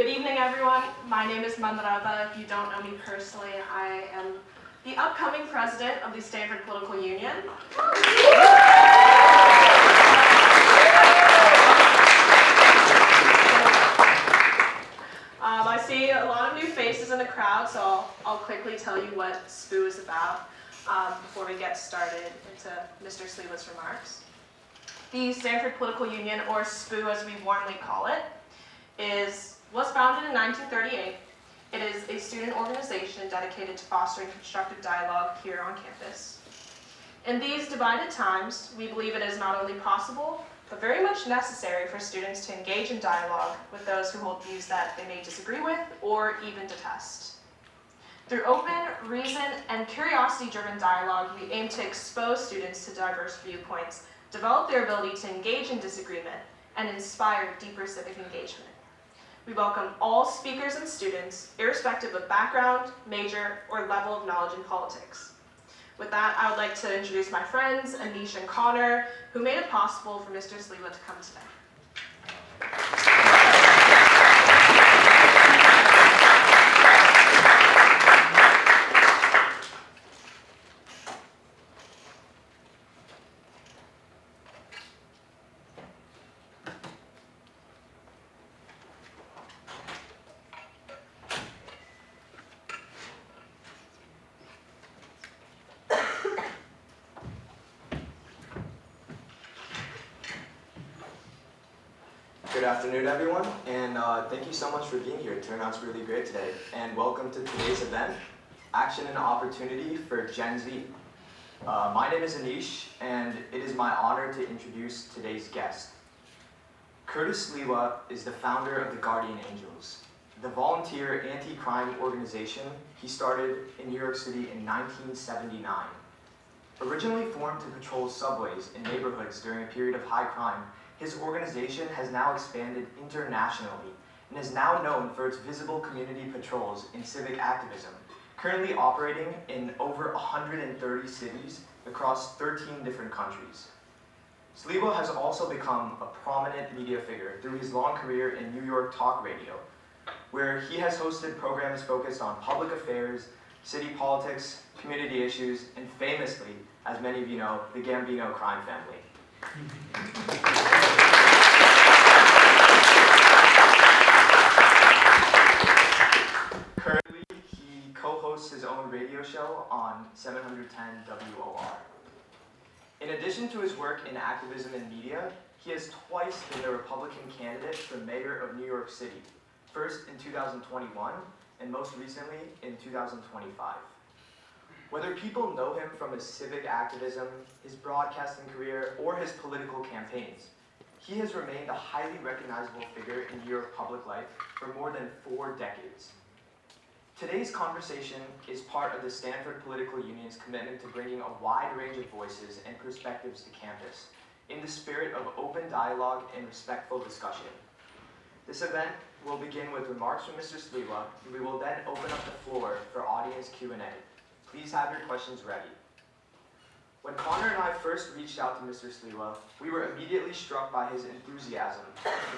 Good evening, everyone. My name is Manrava. If you don't know me personally, I am the upcoming president of the Stanford Political Union. I see a lot of new faces in the crowd, so I'll quickly tell you what SPU is about before we get started into Mr. Sliwa's remarks. The Stanford Political Union, or SPU as we warmly call it, was founded in 1938. It is a student organization dedicated to fostering constructive dialogue here on campus. In these divided times, we believe it is not only possible, but very much necessary for students to engage in dialogue with those who hold views that they may disagree with or even detest. Through open, reason, and curiosity-driven dialogue, we aim to expose students to diverse viewpoints, develop their ability to engage in disagreement, and inspire deeper civic engagement. We welcome all speakers and students, irrespective of background, major, or level of knowledge in politics. With that, I would like to introduce my friends, Anish and Connor, who made it possible for Mr. Sliwa to come today. Good afternoon, everyone, and thank you so much for being here. It turned out to be really great today. And welcome to today's event, Action and Opportunity for Gen Z. My name is Anish, and it is my honor to introduce today's guest. Curtis Sliwa is the founder of the Guardian Angels, the volunteer anti-crime organization he started in New York City in 1979. Originally formed to patrol subways in neighborhoods during a period of high crime, his organization has now expanded internationally and is now known for its visible community patrols in civic activism, currently operating in over 130 cities across 13 different countries. Sliwa has also become a prominent media figure through his long career in New York talk radio, where he has hosted programs focused on public affairs, city politics, community issues, and famously, as many of you know, the Gambino crime family. Currently, he co-hosts his own radio show on 710 WOR. In addition to his work in activism and media, he has twice been the Republican candidate for mayor of New York City, first in 2021 and most recently in 2025. Whether people know him from his civic activism, his broadcasting career, or his political campaigns, he has remained a highly recognizable figure in New York public life for more than 4 decades. Today's conversation is part of the Stanford Political Union's commitment to bringing a wide range of voices and perspectives to campus in the spirit of open dialogue and respectful discussion. This event will begin with remarks from Mr. Sliwa, and we will then open up the floor for audience Q&A. Please have your questions ready. When Connor and I first reached out to Mr. Sliwa, we were immediately struck by his enthusiasm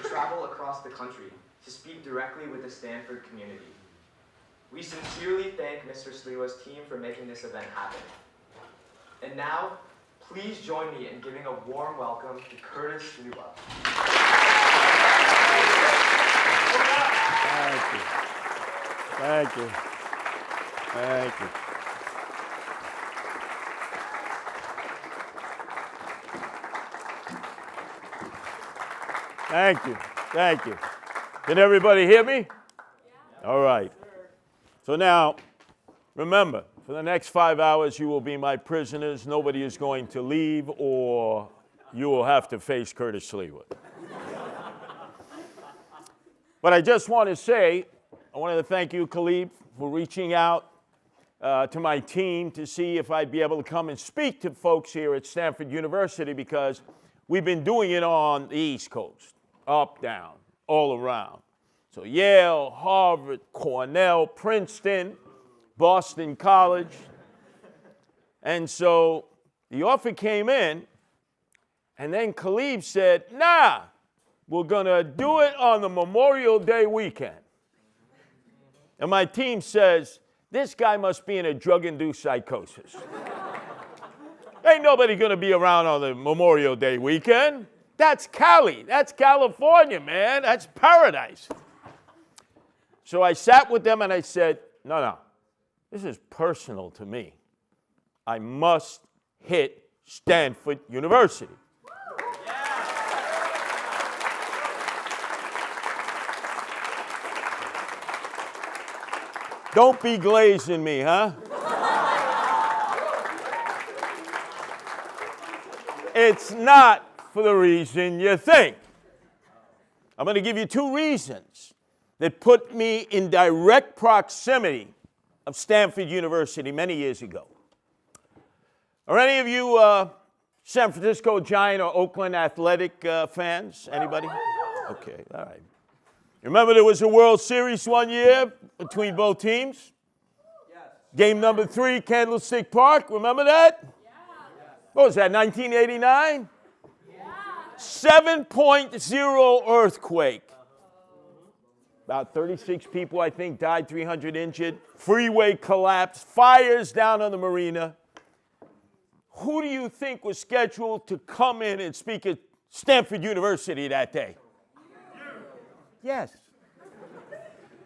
to travel across the country to speak directly with the Stanford community. We sincerely thank Mr. Sliwa's team for making this event happen. And now, please join me in giving a warm welcome to Curtis Sliwa. Thank you. Thank you. Thank you. Thank you. Thank you. Can everybody hear me? Yeah. All right. So now, remember, for the next 5 hours, you will be my prisoners. Nobody is going to leave, or you will have to face Curtis Sliwa. But I just want to say, I wanted to thank you, Khalid, for reaching out to my team to see if I'd be able to come and speak to folks here at Stanford University, because we've been doing it on the East Coast, up, down, all around. So Yale, Harvard, Cornell, Princeton, Boston College. And so the offer came in, and then Khalid said, nah, we're going to do it on the Memorial Day weekend. And my team says, this guy must be in a drug-induced psychosis. Ain't nobody going to be around on the Memorial Day weekend. That's Cali. That's California, man. That's paradise. So I sat with them and I said, no, this is personal to me. I must hit Stanford University. Don't be glazing me, huh? It's not for the reason you think. I'm going to give you two reasons that put me in direct proximity of Stanford University many years ago. Are any of you San Francisco Giant or Oakland Athletic fans? Anybody? Okay, all right. Remember there was a World Series one year between both teams? Yes. Game number 3, Candlestick Park. Remember that? Yeah. What was that, 1989? Yeah. 7.0 earthquake. About 36 people, I think, died, 300 injured. Freeway collapse, fires down on the marina. Who do you think was scheduled to come in and speak at Stanford University that day? Yes.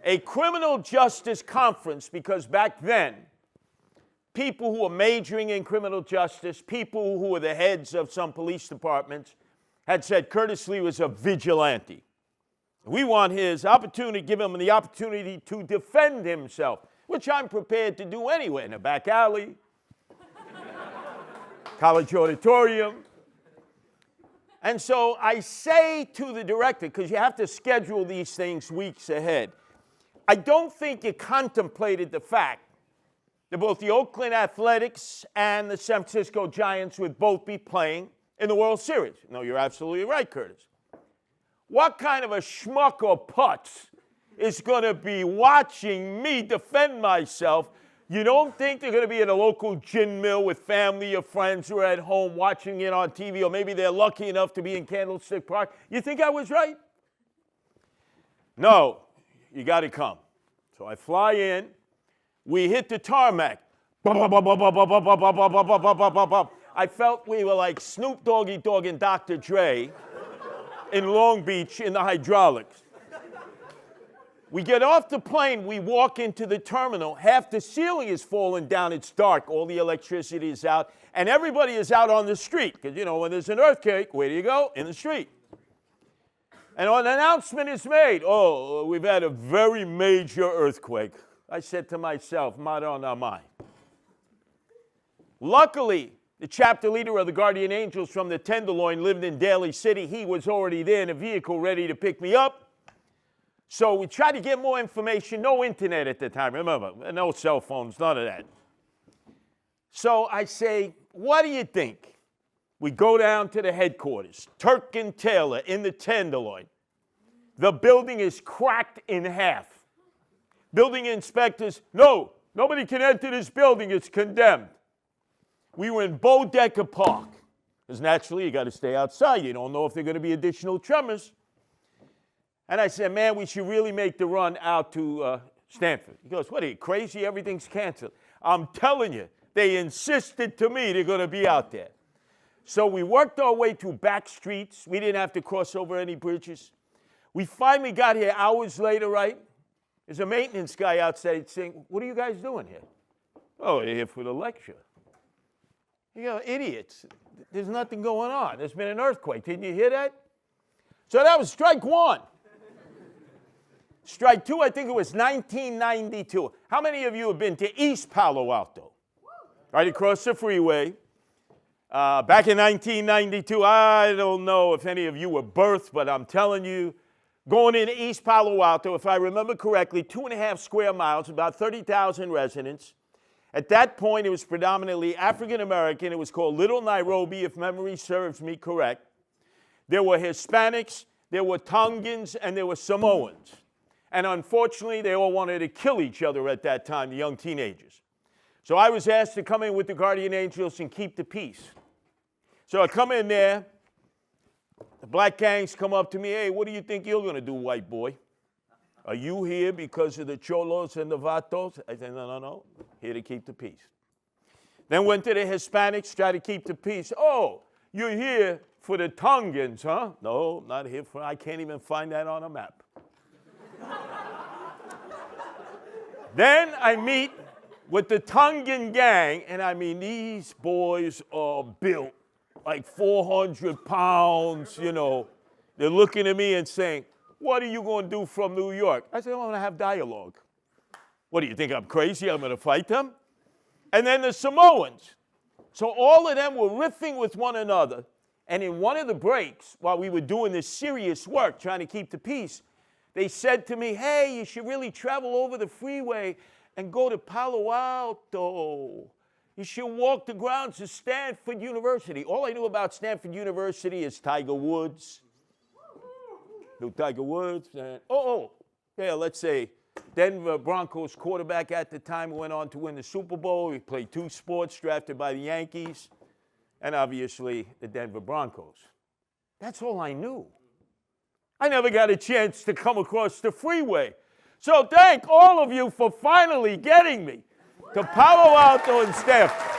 A criminal justice conference, because back then, people who were majoring in criminal justice, people who were the heads of some police departments, had said Curtis Sliwa was a vigilante. We want his opportunity, give him the opportunity to defend himself, which I'm prepared to do anyway, in a back alley, college auditorium. And so I say to the director, because you have to schedule these things weeks ahead, I don't think you contemplated the fact that both the Oakland Athletics and the San Francisco Giants would both be playing in the World Series. No, you're absolutely right, Curtis. What kind of a schmuck or putz is going to be watching me defend myself? You don't think they're going to be at a local gin mill with family or friends who are at home watching it on TV, or maybe they're lucky enough to be in Candlestick Park? You think I was right? No, you got to come. So I fly in. We hit the tarmac. I felt we were like Snoop Doggy Dogg and Dr. Dre in Long Beach in the hydraulics. We get off the plane, we walk into the terminal, half the ceiling is falling down, it's dark, all the electricity is out, and everybody is out on the street, because, you know, when there's an earthquake, where do you go? In the street. And an announcement is made, oh, we've had a very major earthquake. I said to myself, Madonna mai. Luckily, the chapter leader of the Guardian Angels from the Tenderloin lived in Daly City. He was already there in a vehicle ready to pick me up. So we tried to get more information. No internet at the time, remember, no cell phones, none of that. So I say, what do you think? We go down to the headquarters, Turk and Taylor in the Tenderloin. The building is cracked in half. Building inspectors, no, nobody can enter this building, it's condemned. We were in Bodecker Park, because naturally you got to stay outside. You don't know if there are going to be additional tremors. And I said, man, we should really make the run out to Stanford. He goes, what are you, crazy? Everything's canceled. I'm telling you, they insisted to me they're going to be out there. So we worked our way through back streets. We didn't have to cross over any bridges. We finally got here hours later, right? There's a maintenance guy outside saying, what are you guys doing here? Oh, we're here for the lecture. You know, idiots. There's nothing going on. There's been an earthquake. Didn't you hear that? So that was strike one. Strike two, I think it was 1992. How many of you have been to East Palo Alto? Right across the freeway. Back in 1992, I don't know if any of you were birthed, but I'm telling you, going into East Palo Alto, if I remember correctly, 2.5 square miles, about 30,000 residents. At that point, it was predominantly African American. It was called Little Nairobi, if memory serves me correct. There were Hispanics, there were Tongans, and there were Samoans. And unfortunately, they all wanted to kill each other at that time, the young teenagers. So I was asked to come in with the Guardian Angels and keep the peace. So I come in there. The black gangs come up to me, hey, what do you think you're going to do, white boy? Are you here because of the cholos and the vatos? I said, no, no, no. Here to keep the peace. Then went to the Hispanics, try to keep the peace. Oh, you're here for the Tongans, huh? No, not here for, I can't even find that on a map. Then I meet with the Tongan gang, and I mean, these boys are built like 400 pounds, you know. They're looking at me and saying, what are you going to do from New York? I said, I want to have dialogue. What, do you think I'm crazy? I'm going to fight them? And then the Samoans. So all of them were riffing with one another. And in one of the breaks, while we were doing this serious work, trying to keep the peace, they said to me, hey, you should really travel over the freeway and go to Palo Alto. You should walk the grounds of Stanford University. All I knew about Stanford University is Tiger Woods. Tiger Woods. Yeah, let's say Denver Broncos quarterback at the time who went on to win the Super Bowl. He played 2 sports, drafted by the Yankees, and obviously the Denver Broncos. That's all I knew. I never got a chance to come across the freeway. So thank all of you for finally getting me to Palo Alto and Stanford.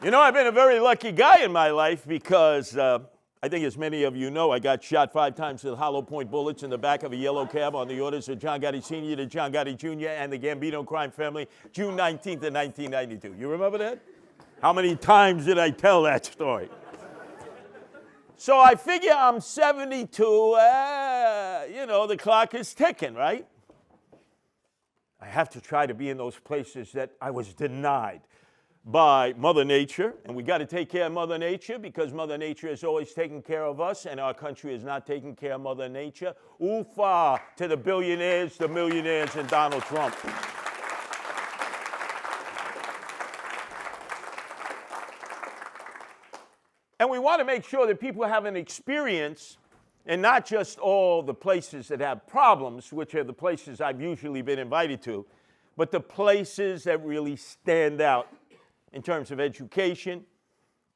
You know, I've been a very lucky guy in my life because I think as many of you know, I got shot 5 times with hollow point bullets in the back of a yellow cab on the orders of John Gotti Sr. to John Gotti Jr. and the Gambino crime family, June 19th of 1992. You remember that? How many times did I tell that story? So I figure I'm 72, you know, the clock is ticking, right? I have to try to be in those places that I was denied by Mother Nature, and we got to take care of Mother Nature because Mother Nature is always taking care of us, and our country is not taking care of Mother Nature. Oofa to the billionaires, the millionaires, and Donald Trump. And we want to make sure that people have an experience, and not just all the places that have problems, which are the places I've usually been invited to, but the places that really stand out in terms of education,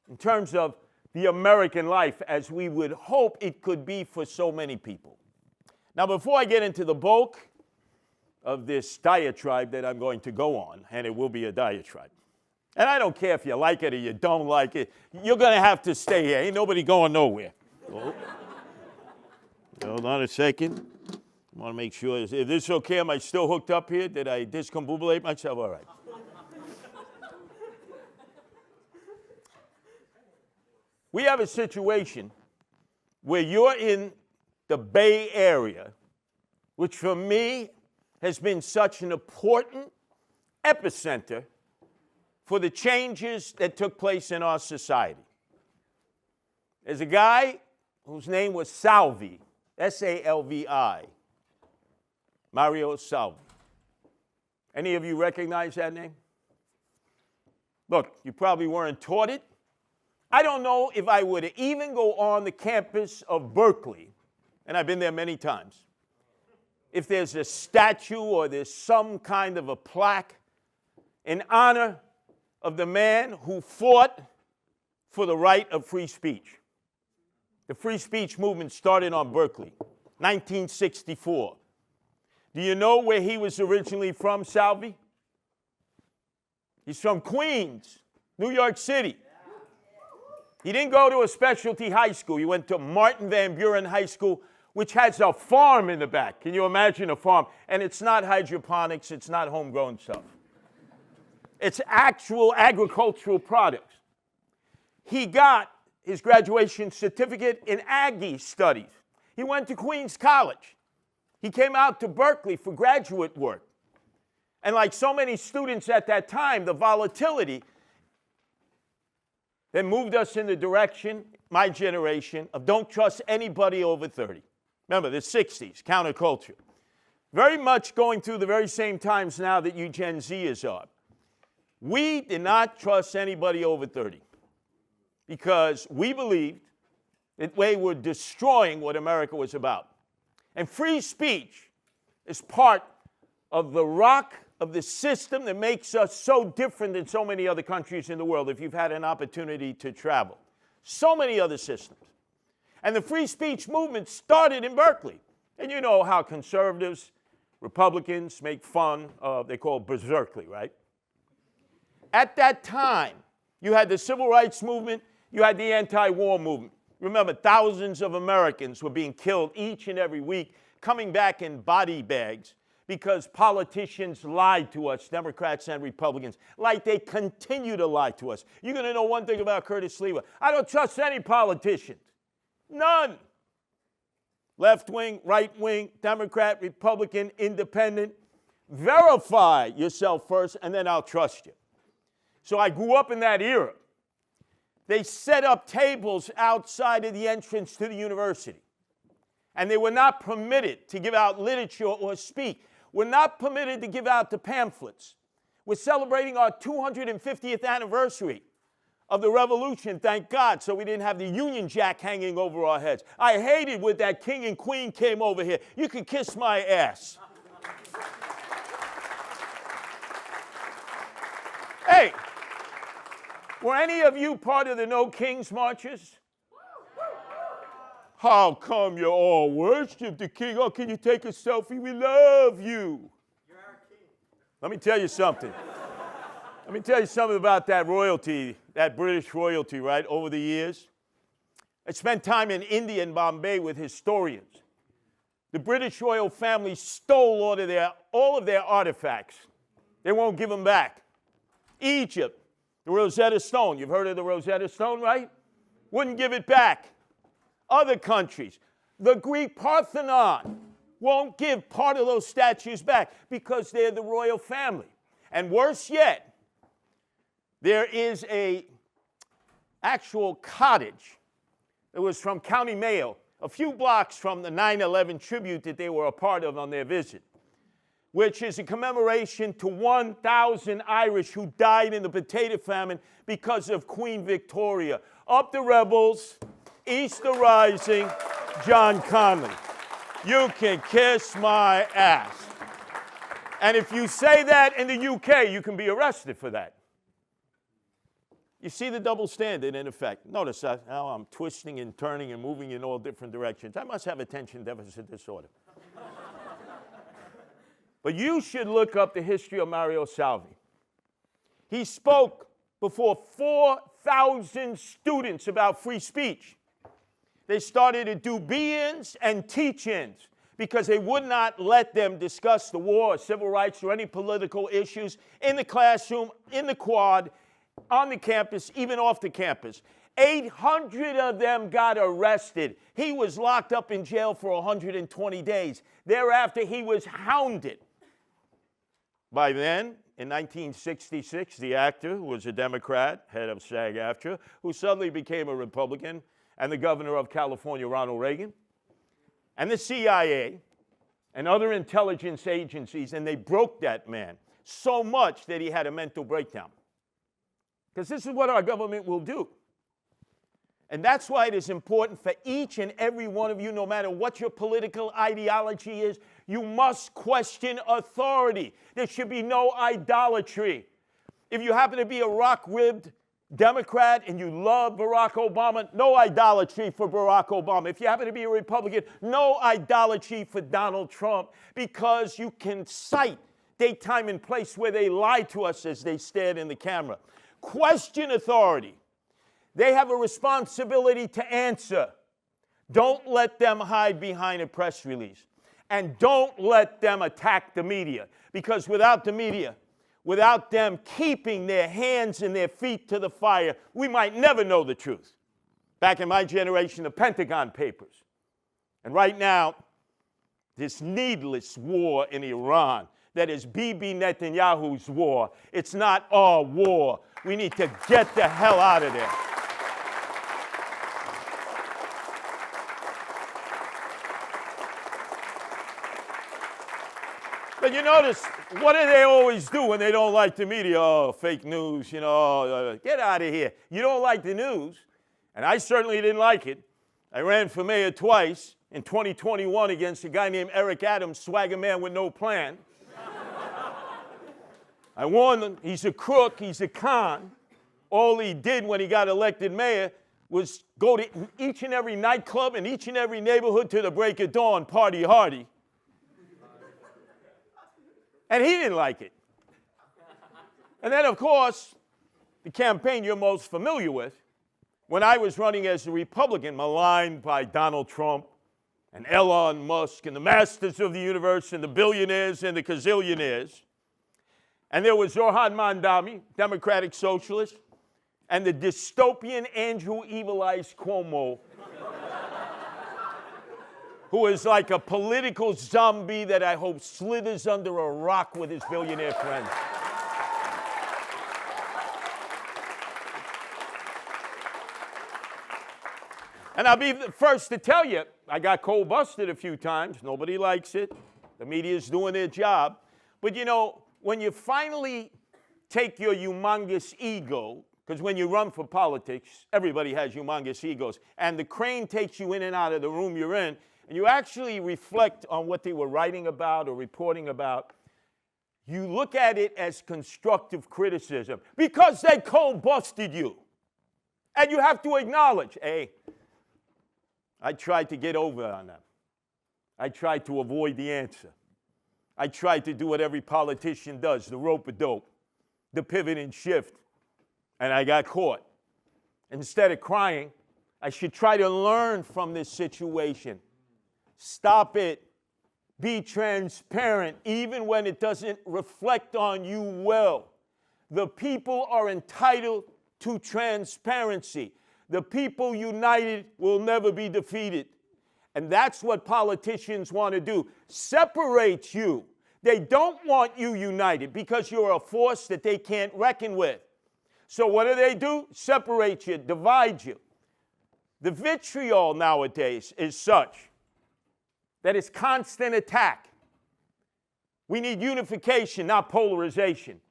in terms of the American life as we would hope it could be for so many people. Now, before I get into the bulk of this diatribe that I'm going to go on, and it will be a diatribe, and I don't care if you like it or you don't like it, you're going to have to stay here. Ain't nobody going nowhere. Oh. Hold on a second. I want to make sure, is this okay? Am I still hooked up here? Did I discombobulate myself? All right. We have a situation where you're in the Bay Area, which for me has been such an important epicenter for the changes that took place in our society. There's a guy whose name was Salvi, S-A-L-V-I, Mario Salvi. Any of you recognize that name? Look, you probably weren't taught it. I don't know if I would even go on the campus of Berkeley, and I've been there many times, if there's a statue or there's some kind of a plaque in honor of the man who fought for the right of free speech. The free speech movement started on Berkeley, 1964. Do you know where he was originally from, Salvi? He's from Queens, New York City. He didn't go to a specialty high school. He went to Martin Van Buren High School, which has a farm in the back. Can you imagine a farm? And it's not hydroponics. It's not homegrown stuff. It's actual agricultural products. He got his graduation certificate in Aggie studies. He went to Queens College. He came out to Berkeley for graduate work. And like so many students at that time, the volatility that moved us in the direction, my generation, of don't trust anybody over 30. Remember, the 60s, counterculture. Very much going through the very same times now that you Gen Zers are. We did not trust anybody over 30 because we believed that they were destroying what America was about. And free speech is part of the rock of the system that makes us so different than so many other countries in the world, if you've had an opportunity to travel. So many other systems. And the free speech movement started in Berkeley. And you know how conservatives, Republicans make fun of, they call it berserkly, right? At that time, you had the civil rights movement, you had the anti-war movement. Remember, thousands of Americans were being killed each and every week, coming back in body bags because politicians lied to us, Democrats and Republicans, like they continue to lie to us. You're going to know one thing about Curtis Sliwa. I don't trust any politician. None. Left wing, right wing, Democrat, Republican, independent. Verify yourself first, and then I'll trust you. So I grew up in that era. They set up tables outside of the entrance to the university. And they were not permitted to give out literature or speak. We're not permitted to give out the pamphlets. We're celebrating our 250th anniversary of the revolution, thank God, so we didn't have the Union Jack hanging over our heads. I hated when that king and queen came over here. You could kiss my ass. Hey, were any of you part of the No Kings marches? How come you all worship the king? Oh, can you take a selfie? We love you. You're our king. Let me tell you something. Let me tell you something about that royalty, that British royalty, right, over the years. I spent time in India and Bombay with historians. The British royal family stole all of their artifacts. They won't give them back. Egypt, the Rosetta Stone. You've heard of the Rosetta Stone, right? Wouldn't give it back. Other countries, the Greek Parthenon, won't give part of those statues back because they're the royal family. And worse yet, there is a actual cottage that was from County Mayo, a few blocks from the 9/11 tribute that they were a part of on their visit, which is a commemoration to 1,000 Irish who died in the potato famine because of Queen Victoria. Up the rebels, East the rising, John Connolly. You can kiss my ass. And if you say that in the UK, you can be arrested for that. You see the double standard in effect. Notice how I'm twisting and turning and moving in all different directions. I must have attention deficit disorder. But you should look up the history of Mario Salvi. He spoke before 4,000 students about free speech. They started to do be-ins and teach-ins because they would not let them discuss the war or civil rights or any political issues in the classroom, in the quad, on the campus, even off the campus. 800 of them got arrested. He was locked up in jail for 120 days. Thereafter, he was hounded. By then, in 1966, the actor, who was a Democrat, head of SAG-AFTRA, who suddenly became a Republican, and the governor of California, Ronald Reagan, and the CIA, and other intelligence agencies, and they broke that man so much that he had a mental breakdown. Because this is what our government will do. And that's why it is important for each and every one of you, no matter what your political ideology is, you must question authority. There should be no idolatry. If you happen to be a rock-ribbed Democrat and you love Barack Obama, no idolatry for Barack Obama. If you happen to be a Republican, no idolatry for Donald Trump, because you can cite date, time, and place where they lied to us as they stared in the camera. Question authority. They have a responsibility to answer. Don't let them hide behind a press release. And don't let them attack the media. Because without the media, without them keeping their hands and their feet to the fire, we might never know the truth. Back in my generation, the Pentagon Papers. And right now, this needless war in Iran that is Bibi Netanyahu's war. It's not our war. We need to get the hell out of there. But you notice, what do they always do when they don't like the media? Oh, fake news, get out of here. You don't like the news, and I certainly didn't like it. I ran for mayor twice, in 2021 against a guy named Eric Adams, swagger man with no plan. I warned him, he's a crook, he's a con. All he did when he got elected mayor was go to each and every nightclub in each and every neighborhood till the break of dawn, party hardy. And he didn't like it. And then, of course, the campaign you're most familiar with, when I was running as a Republican, maligned by Donald Trump and Elon Musk and the masters of the universe and the billionaires and the gazillionaires, and there was Zoran Mandami, Democratic Socialist, and the dystopian Andrew Evil Eyes Cuomo, who is like a political zombie that I hope slithers under a rock with his billionaire friends. And I'll be the first to tell you, I got cold busted a few times. Nobody likes it. The media's doing their job. But you know, when you finally take your humongous ego, because when you run for politics, everybody has humongous egos, and the crane takes you in and out of the room you're in, and you actually reflect on what they were writing about or reporting about, you look at it as constructive criticism because they cold busted you. And you have to acknowledge, hey, I tried to get over on them. I tried to avoid the answer. I tried to do what every politician does, the rope-a-dope, the pivot and shift, and I got caught. Instead of crying, I should try to learn from this situation. Stop it. Be transparent, even when it doesn't reflect on you well. The people are entitled to transparency. The people united will never be defeated. And that's what politicians want to do. Separate you. They don't want you united because you're a force that they can't reckon with. So what do? Separate you, divide you. The vitriol nowadays is such that it's constant attack. We need unification, not polarization.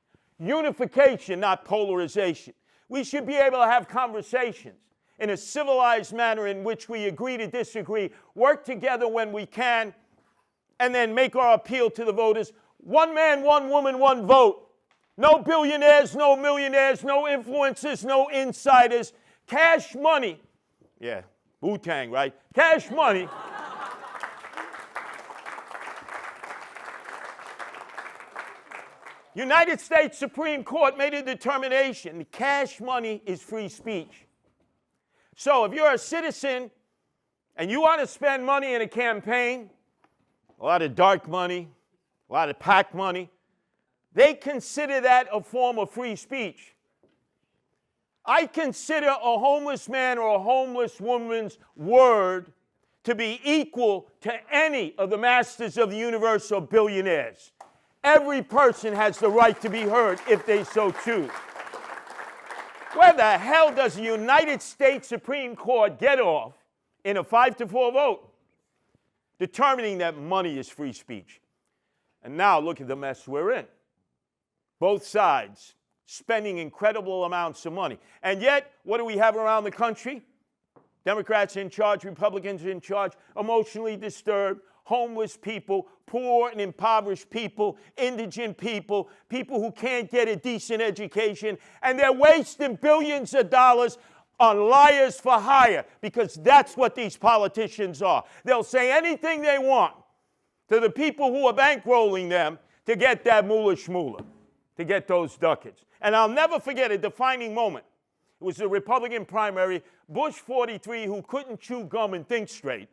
Unification, not polarization. We should be able to have conversations in a civilized manner in which we agree to disagree, work together when we can, and then make our appeal to the voters. One man, one woman, one vote. No billionaires, no millionaires, no influencers, no insiders. Cash money. Yeah, Wu-Tang, right? Cash money. United States Supreme Court made a determination. Cash money is free speech. So if you're a citizen and you want to spend money in a campaign, a lot of dark money, a lot of PAC money, they consider that a form of free speech. I consider a homeless man or a homeless woman's word to be equal to any of the masters of the universe or billionaires. Every person has the right to be heard if they so choose. Where the hell does the United States Supreme Court get off in a 5-4 vote, determining that money is free speech? And now look at the mess we're in. Both sides spending incredible amounts of money. And yet, what do we have around the country? Democrats in charge, Republicans in charge, emotionally disturbed, homeless people, poor and impoverished people, indigent people, people who can't get a decent education, and they're wasting billions of dollars on liars for hire, because that's what these politicians are. They'll say anything they want to the people who are bankrolling them to get that moolah shmoolah, to get those ducats. And I'll never forget a defining moment. It was the Republican primary, Bush 43, who couldn't chew gum and think straight.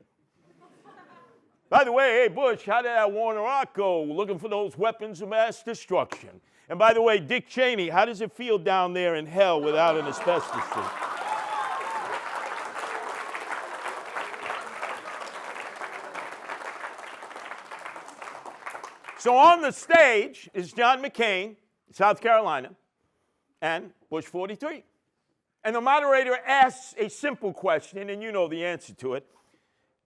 By the way, hey, Bush, how did that war in Iraq go? Looking for those weapons of mass destruction. And by the way, Dick Cheney, how does it feel down there in hell without an asbestos suit? So on the stage is John McCain, South Carolina, and Bush 43. And the moderator asks a simple question, and you know the answer to it.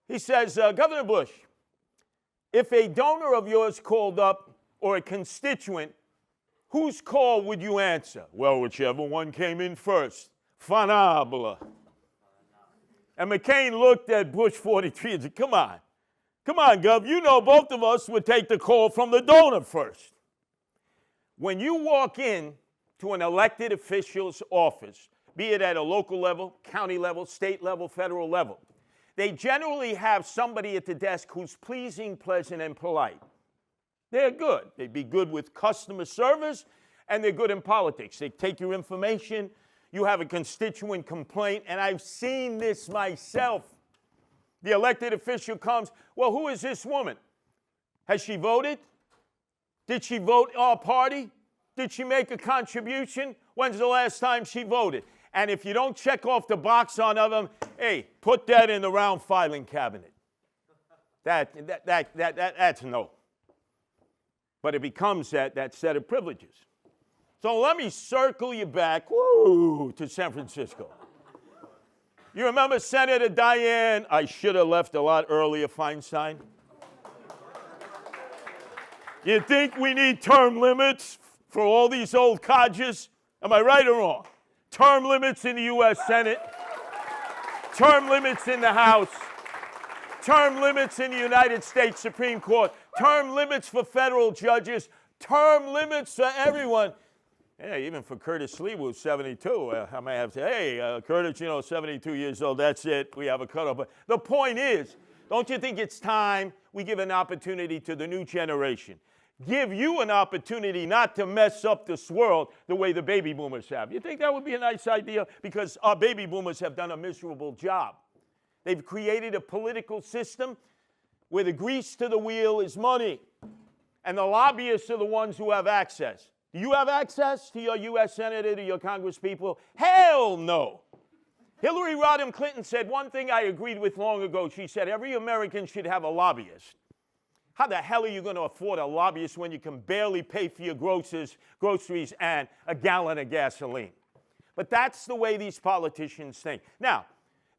He says, Governor Bush, if a donor of yours called up, or a constituent, whose call would you answer? Well, whichever one came in first. Fanable. And McCain looked at Bush 43 and said, come on, Gov, you know both of us would take the call from the donor first. When you walk in to an elected official's office, be it at a local level, county level, state level, federal level, they generally have somebody at the desk who's pleasing, pleasant, and polite. They're good. They'd be good with customer service, and they're good in politics. They take your information, you have a constituent complaint, and I've seen this myself. The elected official comes, well, who is this woman? Has she voted? Did she vote our party? Did she make a contribution? When's the last time she voted? And if you don't check off the box on them, hey, put that in the round filing cabinet. That's no. But it becomes that set of privileges. So let me circle you back to San Francisco. You remember Senator Dianne, I should have left a lot earlier, Feinstein? You think we need term limits for all these old codgers? Am I right or wrong? Term limits in the U.S. Senate, term limits in the House, term limits in the United States Supreme Court, term limits for federal judges, term limits for everyone. Yeah, even for Curtis Sliwa, who's 72, I may have to say, hey, Curtis, 72 years old, that's it, we have a cutoff. But the point is, don't you think it's time we give an opportunity to the new generation? Give you an opportunity not to mess up this world the way the baby boomers have. You think that would be a nice idea? Because our baby boomers have done a miserable job. They've created a political system where the grease to the wheel is money, and the lobbyists are the ones who have access. Do you have access to your U.S. Senator, to your congresspeople? Hell no. Hillary Rodham Clinton said one thing I agreed with long ago. She said every American should have a lobbyist. How the hell are you going to afford a lobbyist when you can barely pay for your groceries and a gallon of gasoline? But that's the way these politicians think. Now,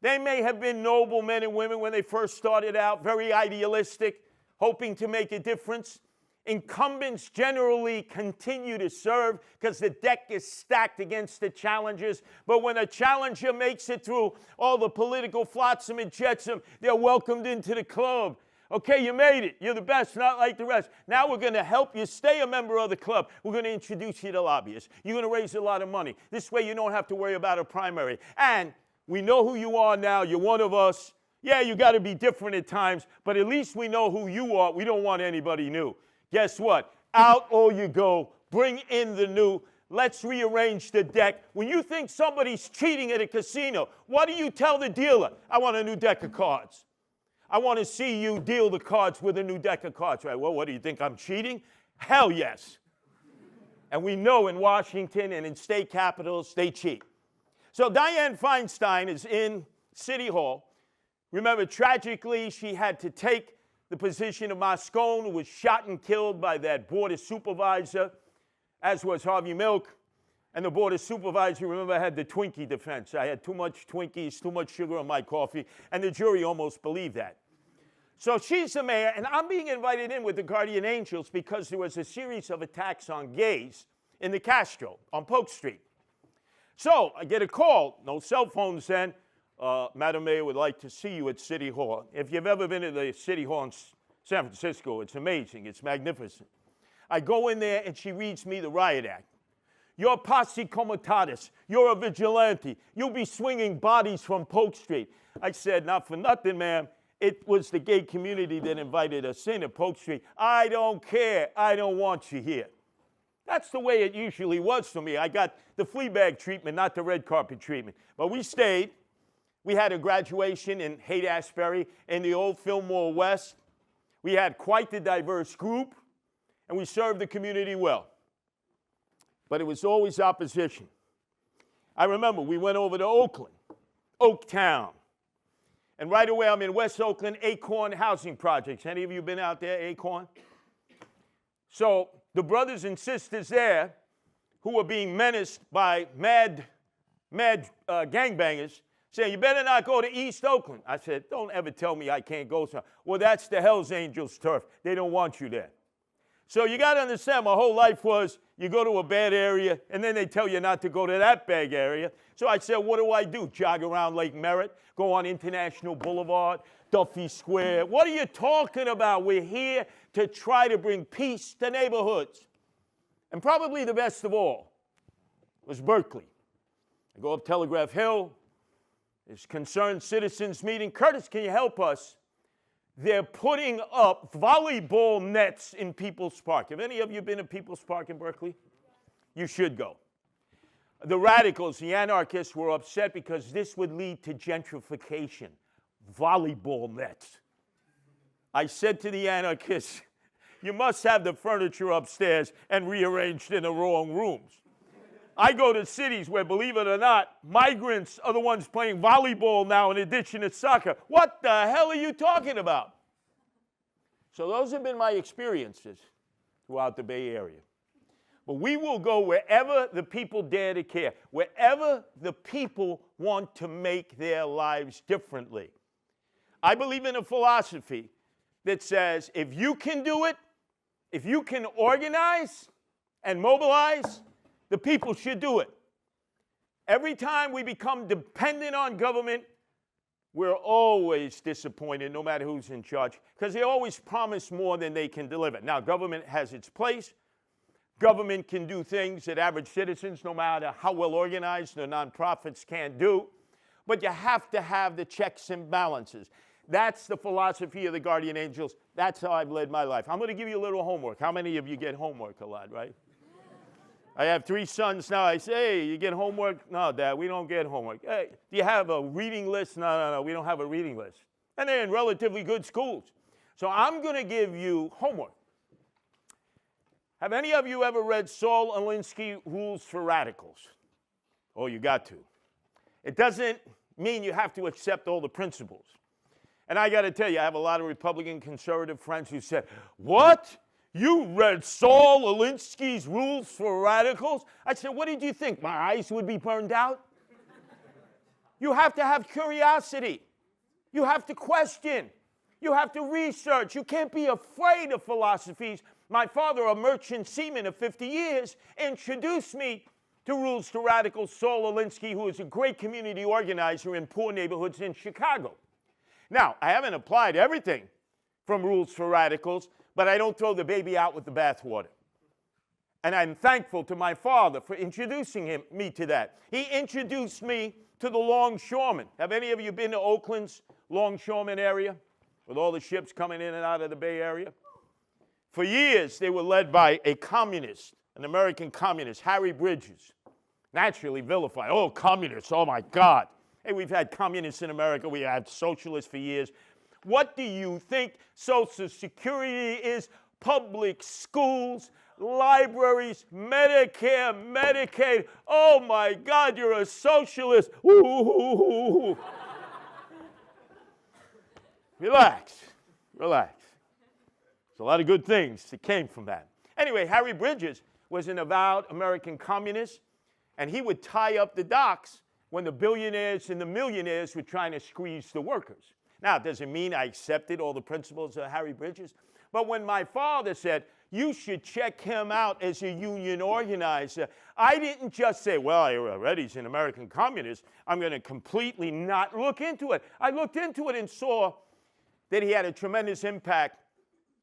they may have been noble men and women when they first started out, very idealistic, hoping to make a difference. Incumbents generally continue to serve because the deck is stacked against the challengers. But when a challenger makes it through all the political flotsam and jetsam, they're welcomed into the club. Okay, you made it. You're the best, not like the rest. Now we're going to help you stay a member of the club. We're going to introduce you to lobbyists. You're going to raise a lot of money. This way you don't have to worry about a primary. And we know who you are now. You're one of us. Yeah, you got to be different at times, but at least we know who you are. We don't want anybody new. Guess what? Out all you go. Bring in the new. Let's rearrange the deck. When you think somebody's cheating at a casino, what do you tell the dealer? I want a new deck of cards. I want to see you deal the cards with a new deck of cards. Right? Well, what do you think? I'm cheating? Hell yes. And we know in Washington and in state capitals, they cheat. So Dianne Feinstein is in City Hall. Remember, tragically, she had to take the position of Moscone, who was shot and killed by that board of supervisor, as was Harvey Milk. And the board of supervisors, remember, had the Twinkie defense. I had too much Twinkies, too much sugar in my coffee, and the jury almost believed that. So she's the mayor, and I'm being invited in with the Guardian Angels because there was a series of attacks on gays in the Castro on Polk Street. So I get a call, no cell phones then. Madam Mayor would like to see you at City Hall. If you've ever been to the City Hall in San Francisco, it's amazing, it's magnificent. I go in there and she reads me the riot act. You're posse comitatus. You're a vigilante. You'll be swinging bodies from Polk Street. I said, not for nothing, ma'am. It was the gay community that invited us in at Polk Street. I don't care. I don't want you here. That's the way it usually was for me. I got the flea bag treatment, not the red carpet treatment. But we stayed. We had a graduation in Haight-Ashbury in the old Fillmore West. We had quite the diverse group, and we served the community well. But it was always opposition. I remember we went over to Oakland, Oaktown. And right away, I'm in West Oakland, Acorn Housing Projects. Any of you been out there, Acorn? So the brothers and sisters there who were being menaced by mad gangbangers saying, you better not go to East Oakland. I said, don't ever tell me I can't go somewhere. Well, that's the Hells Angels turf. They don't want you there. So you got to understand, my whole life was you go to a bad area, and then they tell you not to go to that bad area. So I said, what do? Jog around Lake Merritt, go on International Boulevard, Duffy Square. What are you talking about? We're here to try to bring peace to neighborhoods. And probably the best of all was Berkeley. I go up Telegraph Hill, there's concerned citizens meeting. Curtis, can you help us? They're putting up volleyball nets in People's Park. Have any of you been to People's Park in Berkeley? You should go. The radicals, the anarchists, were upset because this would lead to gentrification. Volleyball nets. I said to the anarchists, you must have the furniture upstairs and rearranged in the wrong rooms. I go to cities where, believe it or not, migrants are the ones playing volleyball now in addition to soccer. What the hell are you talking about? So those have been my experiences throughout the Bay Area. But we will go wherever the people dare to care, wherever the people want to make their lives differently. I believe in a philosophy that says if you can do it, if you can organize and mobilize, the people should do it. Every time we become dependent on government, we're always disappointed, no matter who's in charge, because they always promise more than they can deliver. Now, government has its place. Government can do things that average citizens, no matter how well organized the nonprofits, can't do. But you have to have the checks and balances. That's the philosophy of the Guardian Angels. That's how I've led my life. I'm going to give you a little homework. How many of you get homework a lot, right? I have 3 sons now. I say, hey, you get homework? No, Dad, we don't get homework. Hey, do you have a reading list? No, we don't have a reading list. And they're in relatively good schools. So I'm going to give you homework. Have any of you ever read Saul Alinsky, Rules for Radicals? Oh, you got to. It doesn't mean you have to accept all the principles. And I got to tell you, I have a lot of Republican conservative friends who said, what? You read Saul Alinsky's Rules for Radicals? I said, what did you think? My eyes would be burned out? You have to have curiosity. You have to question. You have to research. You can't be afraid of philosophies. My father, a merchant seaman of 50 years, introduced me to Rules to Radicals, Saul Alinsky, who is a great community organizer in poor neighborhoods in Chicago. Now, I haven't applied everything from Rules for Radicals, but I don't throw the baby out with the bathwater. And I'm thankful to my father for introducing me to that. He introduced me to the longshoremen. Have any of you been to Oakland's longshoreman area with all the ships coming in and out of the Bay Area? For years, they were led by a communist, an American communist, Harry Bridges. Naturally vilified. Oh, communists, oh my God. Hey, we've had communists in America. We had socialists for years. What do you think Social Security is? Public schools, libraries, Medicare, Medicaid. Oh my God, you're a socialist. Ooh. Relax, relax. There's a lot of good things that came from that. Anyway, Harry Bridges was an avowed American communist, and he would tie up the docks when the billionaires and the millionaires were trying to squeeze the workers. Now, it doesn't mean I accepted all the principles of Harry Bridges, but when my father said, you should check him out as a union organizer, I didn't just say, well, already he's an American communist, I'm going to completely not look into it. I looked into it and saw that he had a tremendous impact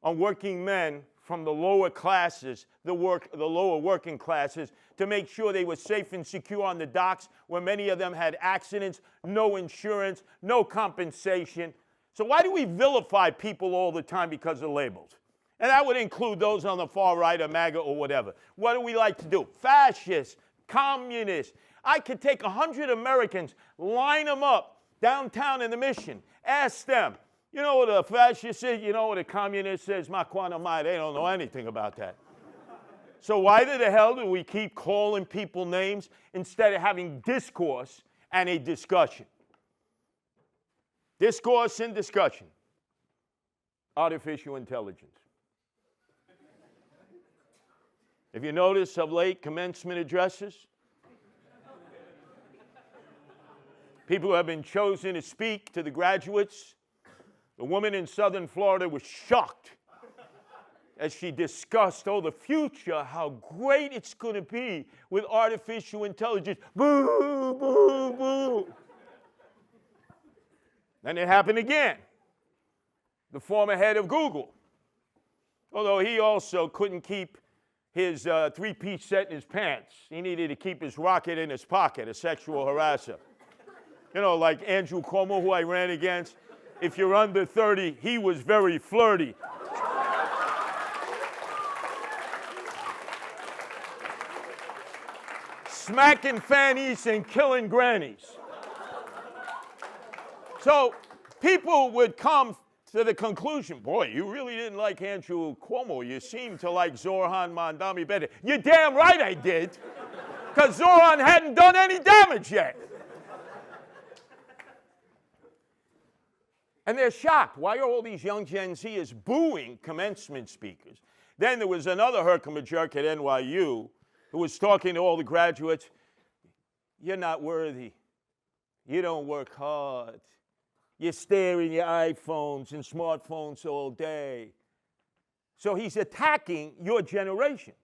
on working men from the lower classes, the lower working classes, to make sure they were safe and secure on the docks where many of them had accidents, no insurance, no compensation. So why do we vilify people all the time because of labels? And that would include those on the far right or MAGA or whatever. What do we like to do? Fascists, communists. I could take 100 Americans, line them up downtown in the Mission, ask them, you know what a fascist is? You know what a communist is? Ma quantum mai. They don't know anything about that. So why the hell do we keep calling people names instead of having discourse and a discussion? Discourse and discussion. Artificial intelligence. If you notice of late commencement addresses, people who have been chosen to speak to the graduates, the woman in southern Florida was shocked as she discussed, the future, how great it's going to be with artificial intelligence. Boo, boo, boo. Then it happened again. The former head of Google, although he also couldn't keep his three-piece set in his pants. He needed to keep his rocket in his pocket, a sexual harasser. You know, like Andrew Cuomo, who I ran against. If you're under 30, he was very flirty. Smacking fannies and killing grannies. So people would come to the conclusion, boy, you really didn't like Andrew Cuomo. You seem to like Zoran Mandami better. You're damn right I did, because Zoran hadn't done any damage yet. And they're shocked. Why are all these young Gen Zers booing commencement speakers? Then there was another herkimer-jerk at NYU who was talking to all the graduates. You're not worthy. You don't work hard. You stare in your iPhones and smartphones all day. So he's attacking your generation.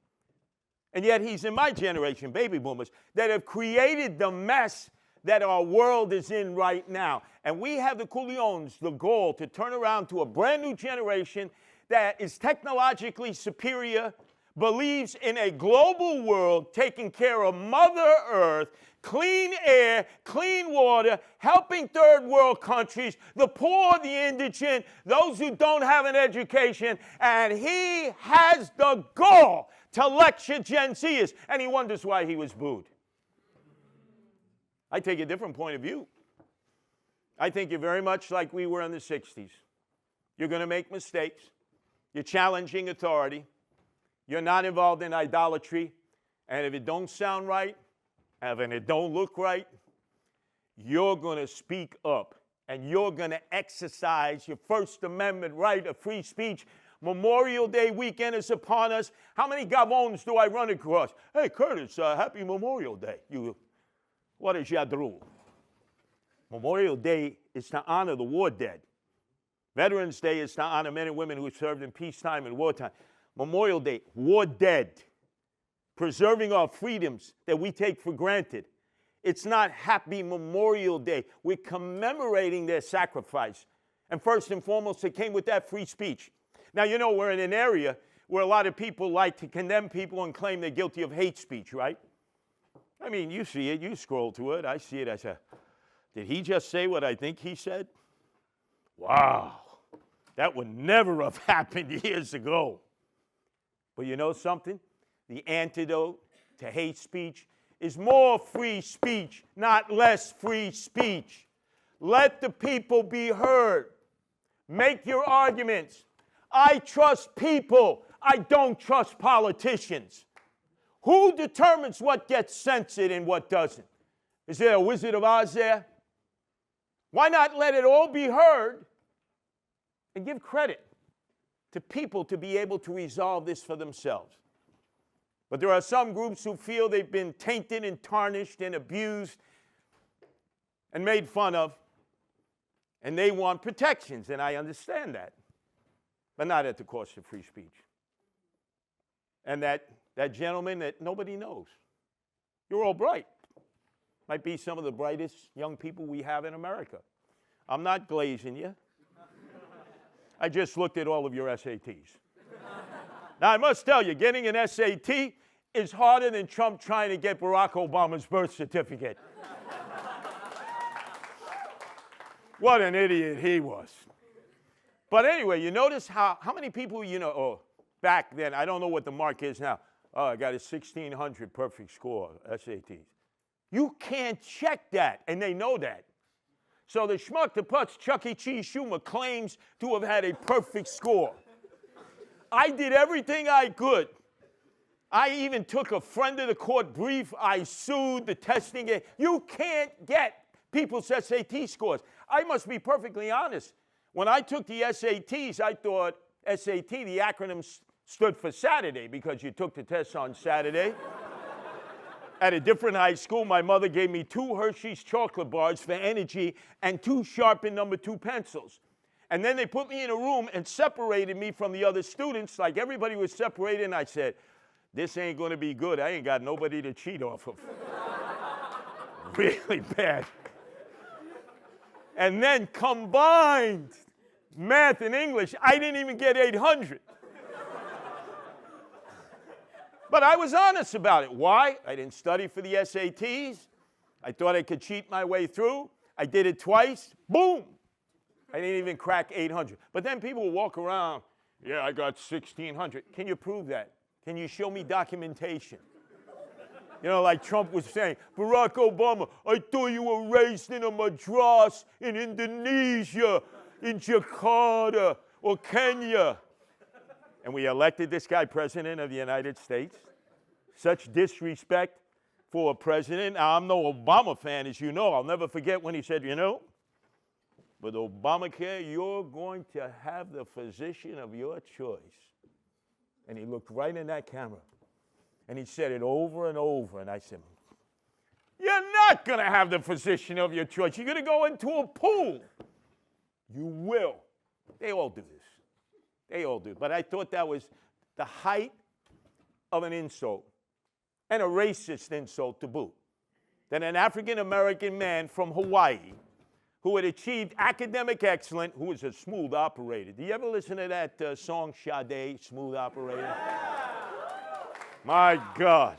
And yet he's in my generation, baby boomers, that have created the mess that our world is in right now. And we have the coolions, the goal to turn around to a brand new generation that is technologically superior, believes in a global world taking care of Mother Earth, clean air, clean water, helping third world countries, the poor, the indigent, those who don't have an education, and he has the gall to lecture Gen Zers, and he wonders why he was booed. I take a different point of view. I think you're very much like we were in the 60s. You're going to make mistakes. You're challenging authority. You're not involved in idolatry. And if it don't sound right, and if it don't look right, you're going to speak up. And you're going to exercise your First Amendment right of free speech. Memorial Day weekend is upon us. How many gavons do I run across? Hey, Curtis, happy Memorial Day. What is Yadru? Memorial Day is to honor the war dead. Veterans Day is to honor men and women who served in peacetime and wartime. Memorial Day, war dead. Preserving our freedoms that we take for granted. It's not Happy Memorial Day. We're commemorating their sacrifice. And first and foremost, it came with that free speech. Now, you know, we're in an area where a lot of people like to condemn people and claim they're guilty of hate speech, right? I mean, you see it, you scroll to it, I see it, I say, did he just say what I think he said? Wow, that would never have happened years ago. But you know something? The antidote to hate speech is more free speech, not less free speech. Let the people be heard. Make your arguments. I trust people. I don't trust politicians. Who determines what gets censored and what doesn't? Is there a Wizard of Oz there? Why not let it all be heard and give credit to people to be able to resolve this for themselves? But there are some groups who feel they've been tainted and tarnished and abused and made fun of, and they want protections, and I understand that, but not at the cost of free speech. And that gentleman that nobody knows, you're all bright. Might be some of the brightest young people we have in America. I'm not glazing you. I just looked at all of your SATs. Now, I must tell you, getting an SAT is harder than Trump trying to get Barack Obama's birth certificate. What an idiot he was. But anyway, you notice how many people, back then, I don't know what the mark is now. Oh, I got a 1,600 perfect score, SATs. You can't check that, and they know that. So the schmuck, the putz, Chuck E. Cheese Schumer claims to have had a perfect score. I did everything I could. I even took a friend of the court brief. I sued the testing. You can't get people's SAT scores. I must be perfectly honest. When I took the SATs, I thought SAT, the acronym stood for Saturday because you took the test on Saturday. At a different high school, my mother gave me 2 Hershey's chocolate bars for energy and 2 Sharpen No. 2 pencils. And then they put me in a room and separated me from the other students, like everybody was separated, and I said, this ain't going to be good. I ain't got nobody to cheat off of. Really bad. And then combined math and English, I didn't even get 800. But I was honest about it. Why? I didn't study for the SATs. I thought I could cheat my way through. I did it twice. Boom! I didn't even crack 800. But then people will walk around, yeah, I got 1,600. Can you prove that? Can you show me documentation? You know, like Trump was saying, Barack Obama, I thought you were raised in a madras in Indonesia, in Jakarta, or Kenya. And we elected this guy president of the United States. Such disrespect for a president. Now, I'm no Obama fan, as you know. I'll never forget when he said, you know, with Obamacare, you're going to have the physician of your choice. And he looked right in that camera. And he said it over and over. And I said, you're not going to have the physician of your choice. You're going to go into a pool. You will. They all do this. They all do. But I thought that was the height of an insult, and a racist insult to boot. That an African-American man from Hawaii who had achieved academic excellence, who was a smooth operator. Do you ever listen to that song, Sade, Smooth Operator? My God.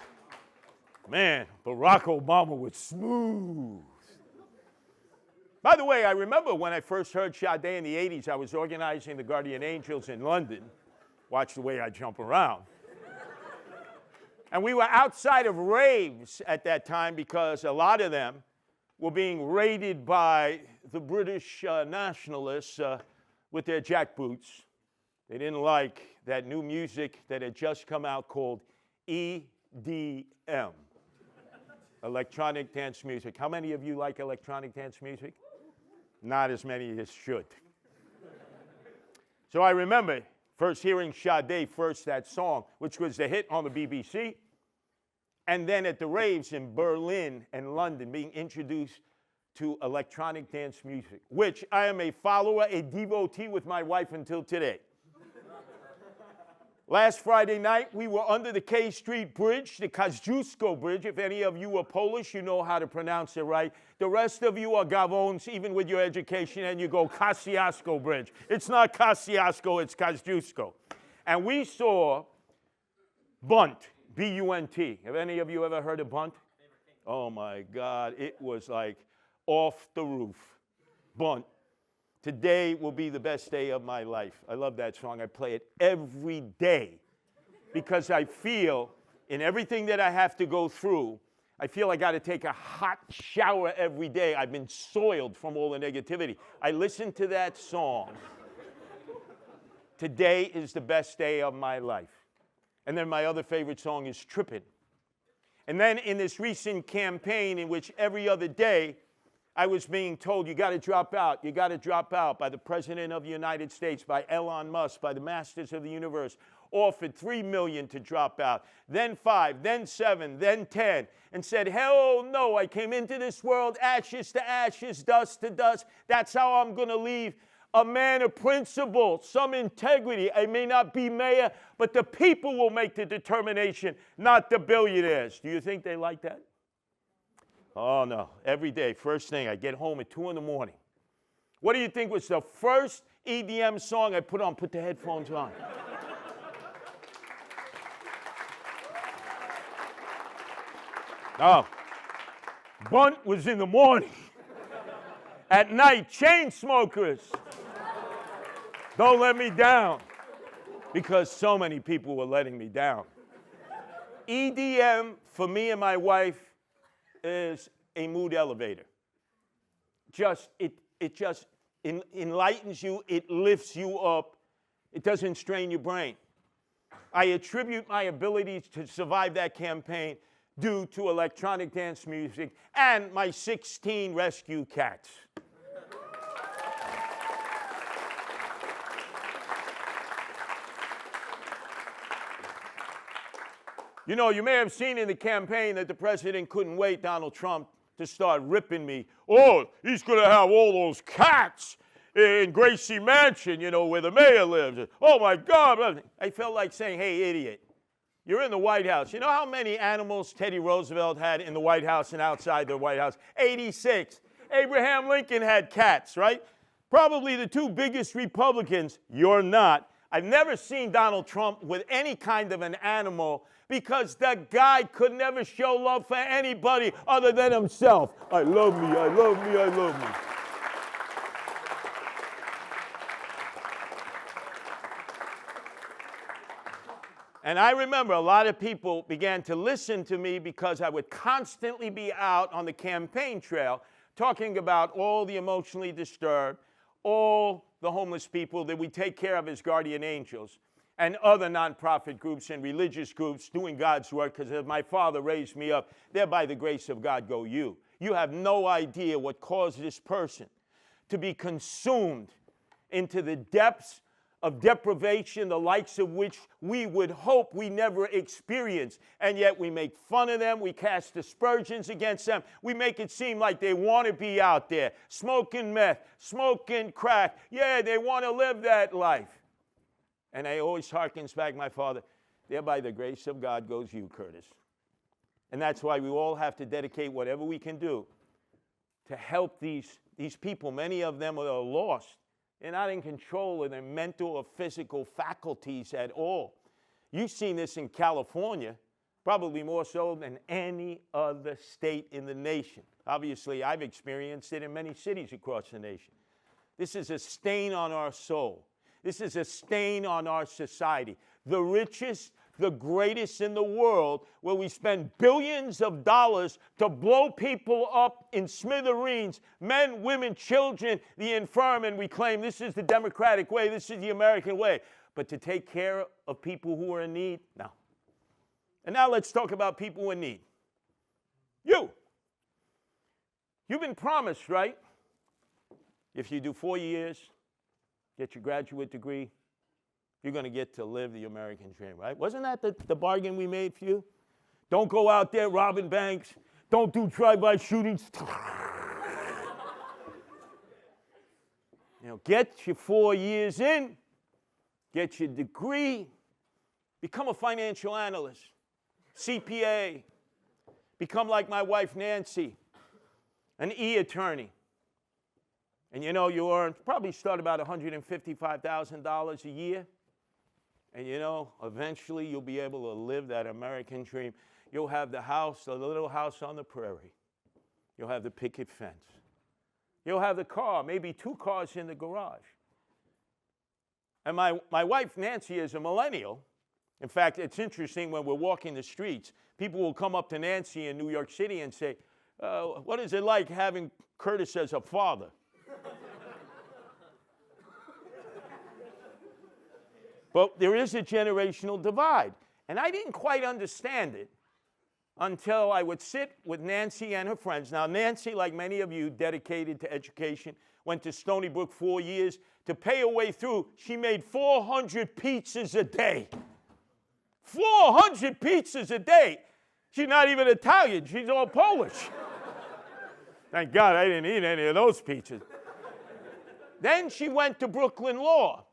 Man, Barack Obama was smooth. By the way, I remember when I first heard Sade in the 80s, I was organizing the Guardian Angels in London. Watch the way I jump around. And we were outside of raves at that time because a lot of them were being raided by the British nationalists with their jackboots. They didn't like that new music that had just come out called EDM, electronic dance music. How many of you like electronic dance music? Not as many as should. So I remember first hearing Sade first, that song, which was the hit on the BBC, and then at the raves in Berlin and London being introduced to electronic dance music, which I am a follower, a devotee with my wife until today. Last Friday night, we were under the K Street Bridge, the Kosciuszko Bridge. If any of you are Polish, you know how to pronounce it right. The rest of you are Gavons, even with your education, and you go Kosciuszko Bridge. It's not Kosciuszko, it's Kosciuszko. And we saw Bunt, B-U-N-T. Have any of you ever heard of Bunt? Oh, my God. It was like off the roof. Bunt. Today will be the best day of my life. I love that song. I play it every day because I feel in everything that I have to go through, I feel I got to take a hot shower every day. I've been soiled from all the negativity. I listen to that song. Today is the best day of my life. And then my other favorite song is Trippin'. And then in this recent campaign in which every other day I was being told, you got to drop out by the President of the United States, by Elon Musk, by the Masters of the Universe, offered 3 million to drop out, then 5, then 7, then 10, and said, hell no, I came into this world ashes to ashes, dust to dust. That's how I'm going to leave. A man of principle, some integrity. I may not be mayor, but the people will make the determination, not the billionaires. Do you think they like that? Oh, no. Every day, first thing, I get home at 2 in the morning. What do you think was the first EDM song I put on? Put the headphones on. No. Bunt was in the morning. At night, chain smokers. Don't let me down. Because so many people were letting me down. EDM, for me and my wife, is a mood elevator. It just enlightens you, it lifts you up, it doesn't strain your brain. I attribute my ability to survive that campaign due to electronic dance music and my 16 rescue cats. You know, you may have seen in the campaign that the president couldn't wait, Donald Trump, to start ripping me. Oh, he's going to have all those cats in Gracie Mansion, you know, where the mayor lives. Oh, my God. I felt like saying, hey, idiot, you're in the White House. You know how many animals Teddy Roosevelt had in the White House and outside the White House? 86. Abraham Lincoln had cats, right? Probably the two biggest Republicans. You're not. I've never seen Donald Trump with any kind of an animal because the guy could never show love for anybody other than himself. I love me, I love me, I love me. And I remember a lot of people began to listen to me because I would constantly be out on the campaign trail talking about all the emotionally disturbed, all the homeless people that we take care of as guardian angels, and other nonprofit groups and religious groups doing God's work, because as my father raised me up, there by the grace of God go you. You have no idea what caused this person to be consumed into the depths of deprivation, the likes of which we would hope we never experience. And yet we make fun of them, we cast aspersions against them, we make it seem like they want to be out there, smoking meth, smoking crack. Yeah, they want to live that life. And I always harkens back my father, there by the grace of God goes you, Curtis. And that's why we all have to dedicate whatever we can do to help these people. Many of them are lost. They're not in control of their mental or physical faculties at all. You've seen this in California, probably more so than any other state in the nation. Obviously, I've experienced it in many cities across the nation. This is a stain on our soul. This is a stain on our society. The richest, the greatest in the world, where we spend billions of dollars to blow people up in smithereens, men, women, children, the infirm, and we claim this is the democratic way, this is the American way. But to take care of people who are in need, no. And now let's talk about people in need. You've been promised, right? If you do 4 years, get your graduate degree, you're going to get to live the American dream, right? Wasn't that the bargain we made for you? Don't go out there robbing banks. Don't do drive-by shootings. Get your 4 years in, get your degree, become a financial analyst, CPA, become like my wife Nancy, an e-attorney. And you earn, probably start about $155,000 a year. And eventually you'll be able to live that American dream. You'll have the house, the little house on the prairie. You'll have the picket fence. You'll have the car, maybe 2 cars in the garage. And my wife Nancy is a millennial. In fact, it's interesting when we're walking the streets, people will come up to Nancy in New York City and say, what is it like having Curtis as a father? But there is a generational divide. And I didn't quite understand it until I would sit with Nancy and her friends. Now, Nancy, like many of you, dedicated to education, went to Stony Brook 4 years. To pay her way through, she made 400 pizzas a day. 400 pizzas a day. She's not even Italian. She's all Polish. Thank God I didn't eat any of those pizzas. Then she went to Brooklyn Law,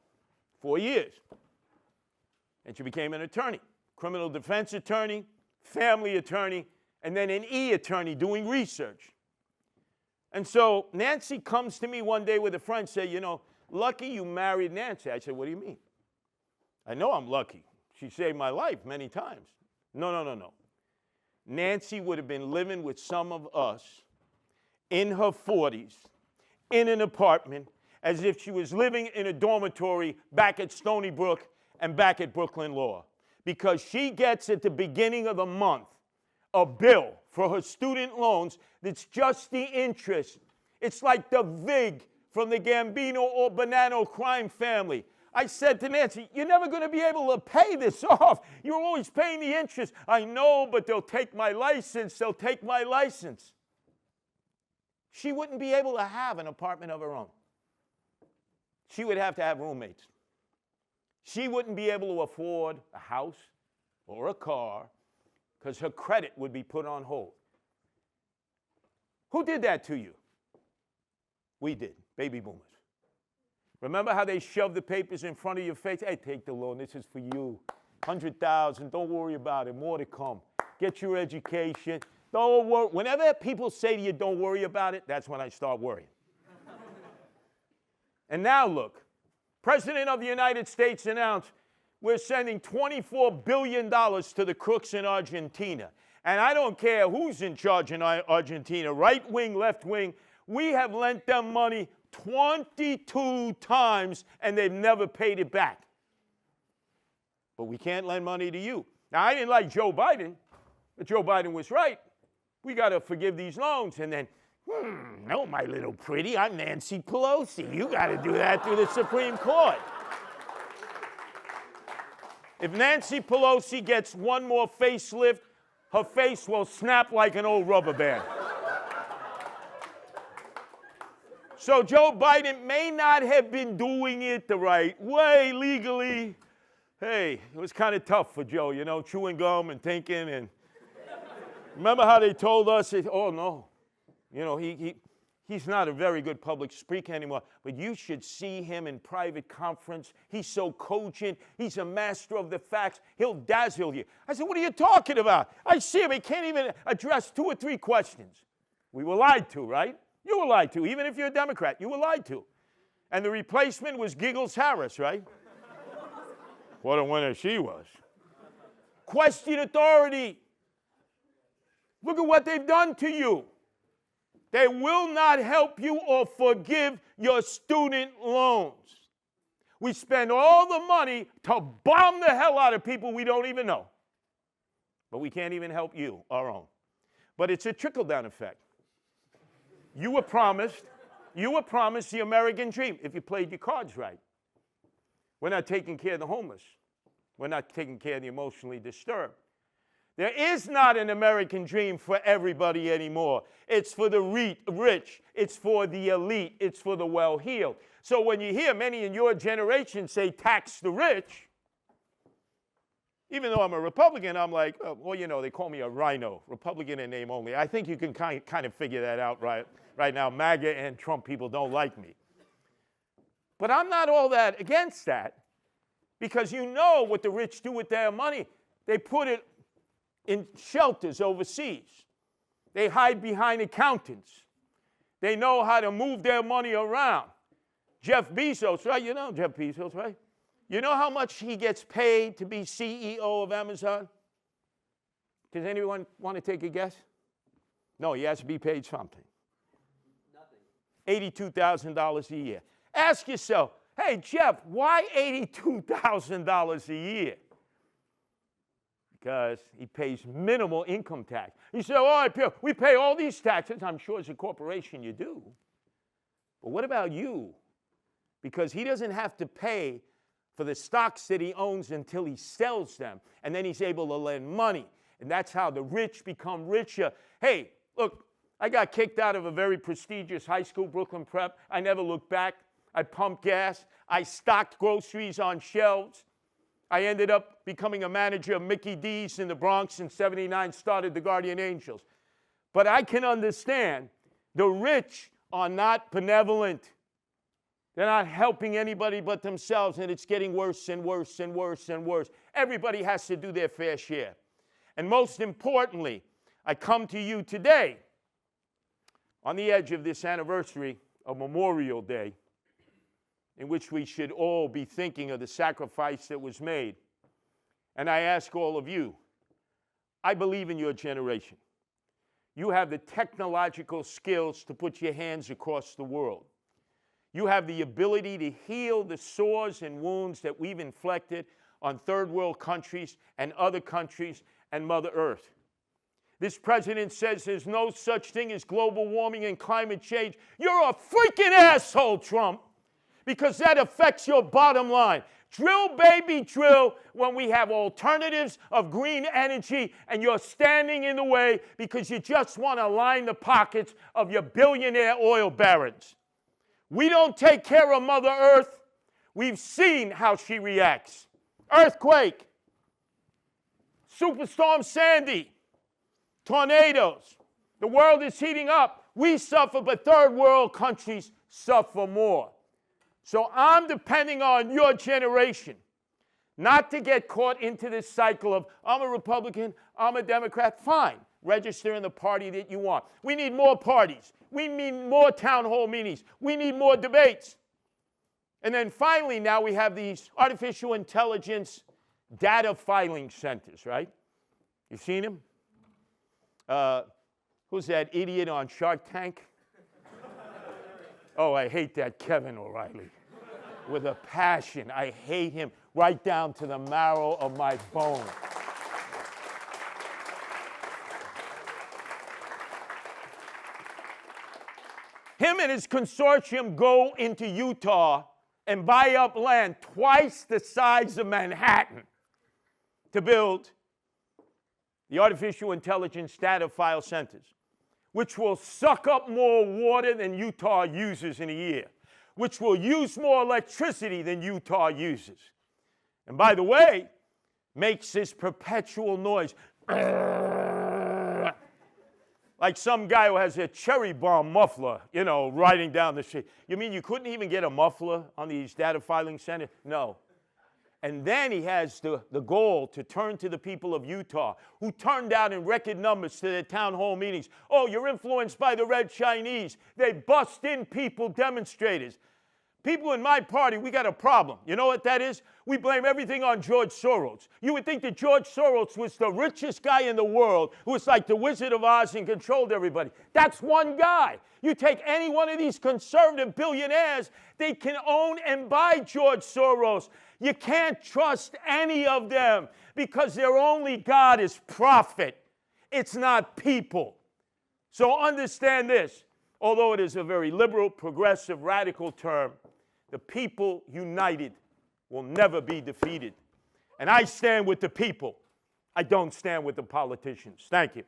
4 years. And she became an attorney, criminal defense attorney, family attorney, and then an e-attorney doing research. And so Nancy comes to me one day with a friend, say, lucky you married Nancy. I said, what do you mean? I know I'm lucky. She saved my life many times. No. Nancy would have been living with some of us in her 40s, in an apartment, as if she was living in a dormitory back at Stony Brook and back at Brooklyn Law, because she gets at the beginning of the month a bill for her student loans that's just the interest. It's like the VIG from the Gambino or Bonanno crime family. I said to Nancy, you're never going to be able to pay this off. You're always paying the interest. I know, but they'll take my license. They'll take my license. She wouldn't be able to have an apartment of her own. She would have to have roommates. She wouldn't be able to afford a house or a car because her credit would be put on hold. Who did that to you? We did, baby boomers. Remember how they shoved the papers in front of your face? Hey, take the loan, this is for you. 100,000, don't worry about it, more to come. Get your education. Don't worry. Whenever people say to you, don't worry about it, that's when I start worrying. And now look, President of the United States announced we're sending $24 billion to the crooks in Argentina. And I don't care who's in charge in Argentina, right wing, left wing, we have lent them money 22 times and they've never paid it back. But we can't lend money to you. Now, I didn't like Joe Biden, but Joe Biden was right. We got to forgive these loans. And then, no, my little pretty, I'm Nancy Pelosi. You got to do that through the Supreme Court. If Nancy Pelosi gets one more facelift, her face will snap like an old rubber band. So Joe Biden may not have been doing it the right way legally. Hey, it was kind of tough for Joe, you know, chewing gum and thinking. And remember how they told us, oh, no, you know, he's not a very good public speaker anymore, but you should see him in private conference. He's so cogent. He's a master of the facts. He'll dazzle you. I said, what are you talking about? I see him. He can't even address 2 or 3 questions. We were lied to, right? You were lied to. Even if you're a Democrat, you were lied to. And the replacement was Giggles Harris, right? What a winner she was. Question authority. Look at what they've done to you. They will not help you or forgive your student loans. We spend all the money to bomb the hell out of people we don't even know. But we can't even help you, our own. But it's a trickle-down effect. You were promised the American dream if you played your cards right. We're not taking care of the homeless. We're not taking care of the emotionally disturbed. There is not an American dream for everybody anymore. It's for the rich. It's for the elite. It's for the well-heeled. So when you hear many in your generation say tax the rich, even though I'm a Republican, I'm like, oh, well, you know, they call me a rhino, Republican in name only. I think you can kind of figure that out right now. MAGA and Trump people don't like me. But I'm not all that against that because you know what the rich do with their money. They put it in shelters overseas. They hide behind accountants. They know how to move their money around. Jeff Bezos, right? You know Jeff Bezos, right? You know how much he gets paid to be CEO of Amazon? Does anyone want to take a guess? No, he has to be paid something. Nothing. $82,000 a year. Ask yourself, hey, Jeff, why $82,000 a year? Because he pays minimal income tax. You say, oh, we pay all these taxes. I'm sure as a corporation you do. But what about you? Because he doesn't have to pay for the stocks that he owns until he sells them. And then he's able to lend money. And that's how the rich become richer. Hey, look, I got kicked out of a very prestigious high school, Brooklyn Prep. I never looked back. I pumped gas. I stocked groceries on shelves. I ended up becoming a manager of Mickey D's in the Bronx in '79, started the Guardian Angels. But I can understand the rich are not benevolent. They're not helping anybody but themselves, and it's getting worse and worse and worse and worse. Everybody has to do their fair share. And most importantly, I come to you today on the edge of this anniversary of Memorial Day, in which we should all be thinking of the sacrifice that was made. And I ask all of you, I believe in your generation. You have the technological skills to put your hands across the world. You have the ability to heal the sores and wounds that we've inflicted on third world countries and other countries and Mother Earth. This president says there's no such thing as global warming and climate change. You're a freaking asshole, Trump, because that affects your bottom line. Drill, baby, drill, when we have alternatives of green energy and you're standing in the way because you just want to line the pockets of your billionaire oil barons. We don't take care of Mother Earth. We've seen how she reacts. Earthquake, Superstorm Sandy, tornadoes. The world is heating up. We suffer, but third world countries suffer more. So I'm depending on your generation not to get caught into this cycle of, I'm a Republican, I'm a Democrat. Fine, register in the party that you want. We need more parties. We need more town hall meetings. We need more debates. And then finally, now we have these artificial intelligence data filing centers, right? You've seen them? Who's that idiot on Shark Tank? Oh, I hate that Kevin O'Reilly. With a passion. I hate him right down to the marrow of my bone. Him and his consortium go into Utah and buy up land twice the size of Manhattan to build the artificial intelligence data file centers, which will suck up more water than Utah uses in a year, which will use more electricity than Utah uses. And by the way, makes this perpetual noise. Like some guy who has a cherry bomb muffler, you know, riding down the street. You mean you couldn't even get a muffler on these data filing centers? No. And then he has the goal to turn to the people of Utah, who turned out in record numbers to their town hall meetings. Oh, you're influenced by the Red Chinese. They bust in people, demonstrators. People in my party, we got a problem. You know what that is? We blame everything on George Soros. You would think that George Soros was the richest guy in the world, who was like the Wizard of Oz and controlled everybody. That's one guy. You take any one of these conservative billionaires, they can own and buy George Soros. You can't trust any of them because their only God is profit. It's not people. So understand this. Although it is a very liberal, progressive, radical term, the people united will never be defeated. And I stand with the people. I don't stand with the politicians. Thank you.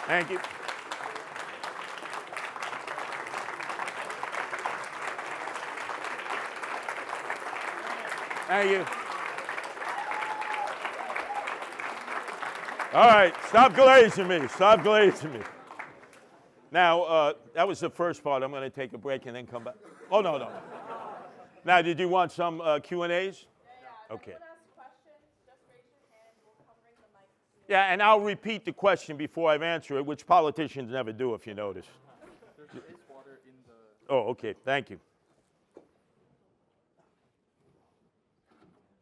Thank you. Thank you. All right, stop glazing me. Stop glazing me. Now, that was the first part. I'm going to take a break and then come back. Oh, no, no. Now, did you want some Q&As? Yeah. Okay. If anyone has questions, just raise your hand. We'll come bring the mic. Yeah, and I'll repeat the question before I answer it, which politicians never do, if you notice. There is water in the... Oh, okay. Thank you.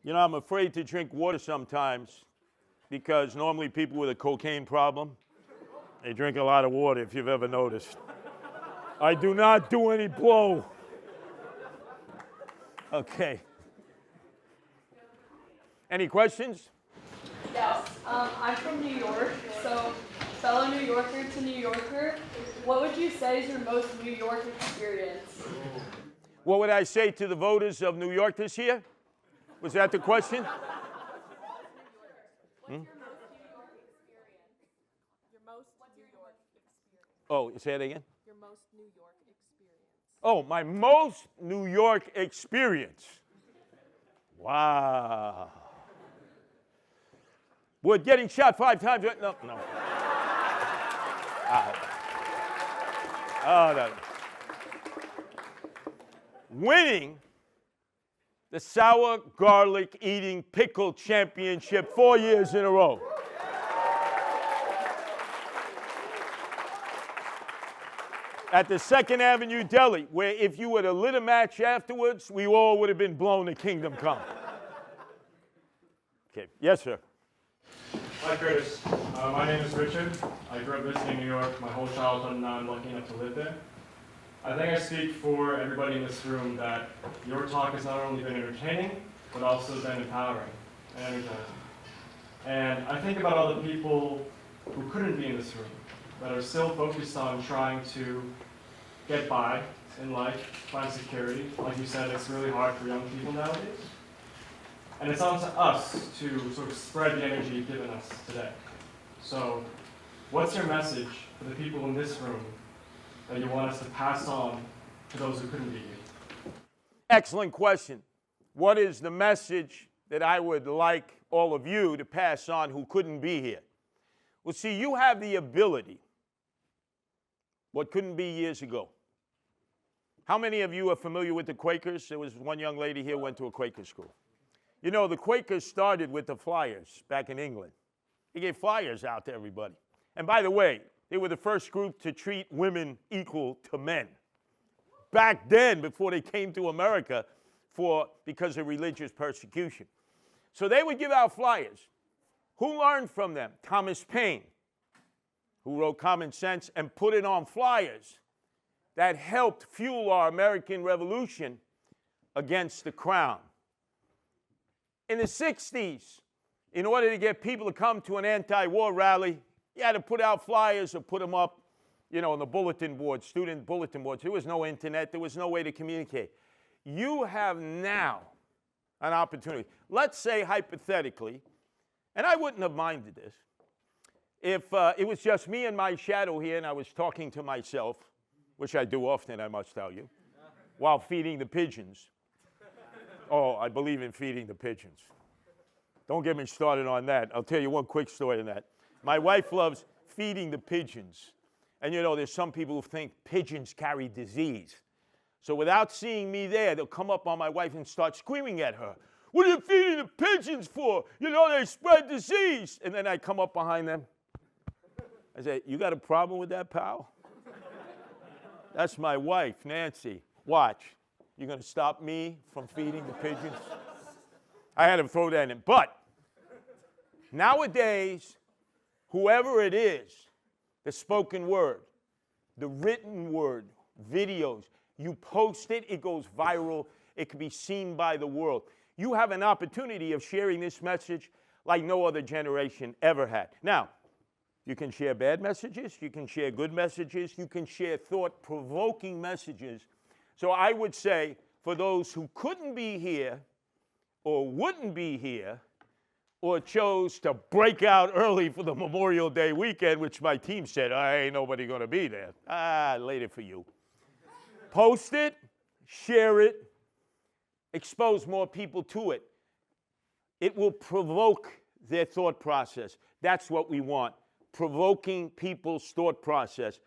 You know, I'm afraid to drink water sometimes because normally people with a cocaine problem, they drink a lot of water, if you've ever noticed. I do not do any blow. Okay. Any questions? Yes, I'm from New York, so fellow New Yorker to New Yorker, what would you say is your most New York experience? What would I say to the voters of New York this year? Was that the question? Oh, say it again? Your most New York experience. Oh, my most New York experience. Wow. Would getting shot 5 times? No, no. Oh, no. Winning the sour garlic eating pickle championship 4 years in a row. At the 2nd Avenue Deli, where if you would have lit a match afterwards, we all would have been blown to kingdom come. Okay, yes, sir. Hi, Curtis. My name is Richard. I grew up visiting New York my whole childhood, and now I'm lucky enough to live there. I think I speak for everybody in this room that your talk has not only been entertaining, but also been empowering and energizing. And I think about all the people who couldn't be in this room, that are still focused on trying to get by in life, find security. Like you said, it's really hard for young people nowadays. And it's on to us to sort of spread the energy you've given us today. So, what's your message for the people in this room that you want us to pass on to those who couldn't be here? Excellent question. What is the message that I would like all of you to pass on who couldn't be here? Well, see, you have the ability, what couldn't be years ago. How many of you are familiar with the Quakers? There was one young lady here who went to a Quaker school. You know, the Quakers started with the Flyers back in England. They gave flyers out to everybody. And by the way, they were the first group to treat women equal to men. Back then, before they came to America because of religious persecution. So they would give out flyers. Who learned from them? Thomas Paine, who wrote Common Sense and put it on flyers that helped fuel our American Revolution against the crown. In the 60s, in order to get people to come to an anti-war rally, you had to put out flyers or put them up, on the bulletin boards, student bulletin boards. There was no internet. There was no way to communicate. You have now an opportunity. Let's say hypothetically, and I wouldn't have minded this, if it was just me and my shadow here and I was talking to myself, which I do often, I must tell you, while feeding the pigeons. Oh, I believe in feeding the pigeons. Don't get me started on that. I'll tell you one quick story on that. My wife loves feeding the pigeons. And there's some people who think pigeons carry disease. So without seeing me there, they'll come up on my wife and start screaming at her. What are you feeding the pigeons for? They spread disease. And then I come up behind them. I say, you got a problem with that, pal? That's my wife, Nancy. Watch. You're going to stop me from feeding the pigeons? I had to throw that in. But nowadays, whoever it is, the spoken word, the written word, videos, you post it, it goes viral, it can be seen by the world. You have an opportunity of sharing this message like no other generation ever had. Now, you can share bad messages, you can share good messages, you can share thought-provoking messages. So I would say, for those who couldn't be here, or wouldn't be here, or chose to break out early for the Memorial Day weekend, which my team said, ain't nobody going to be there. Later for you. Post it, share it, expose more people to it. It will provoke their thought process. That's what we want, provoking people's thought process.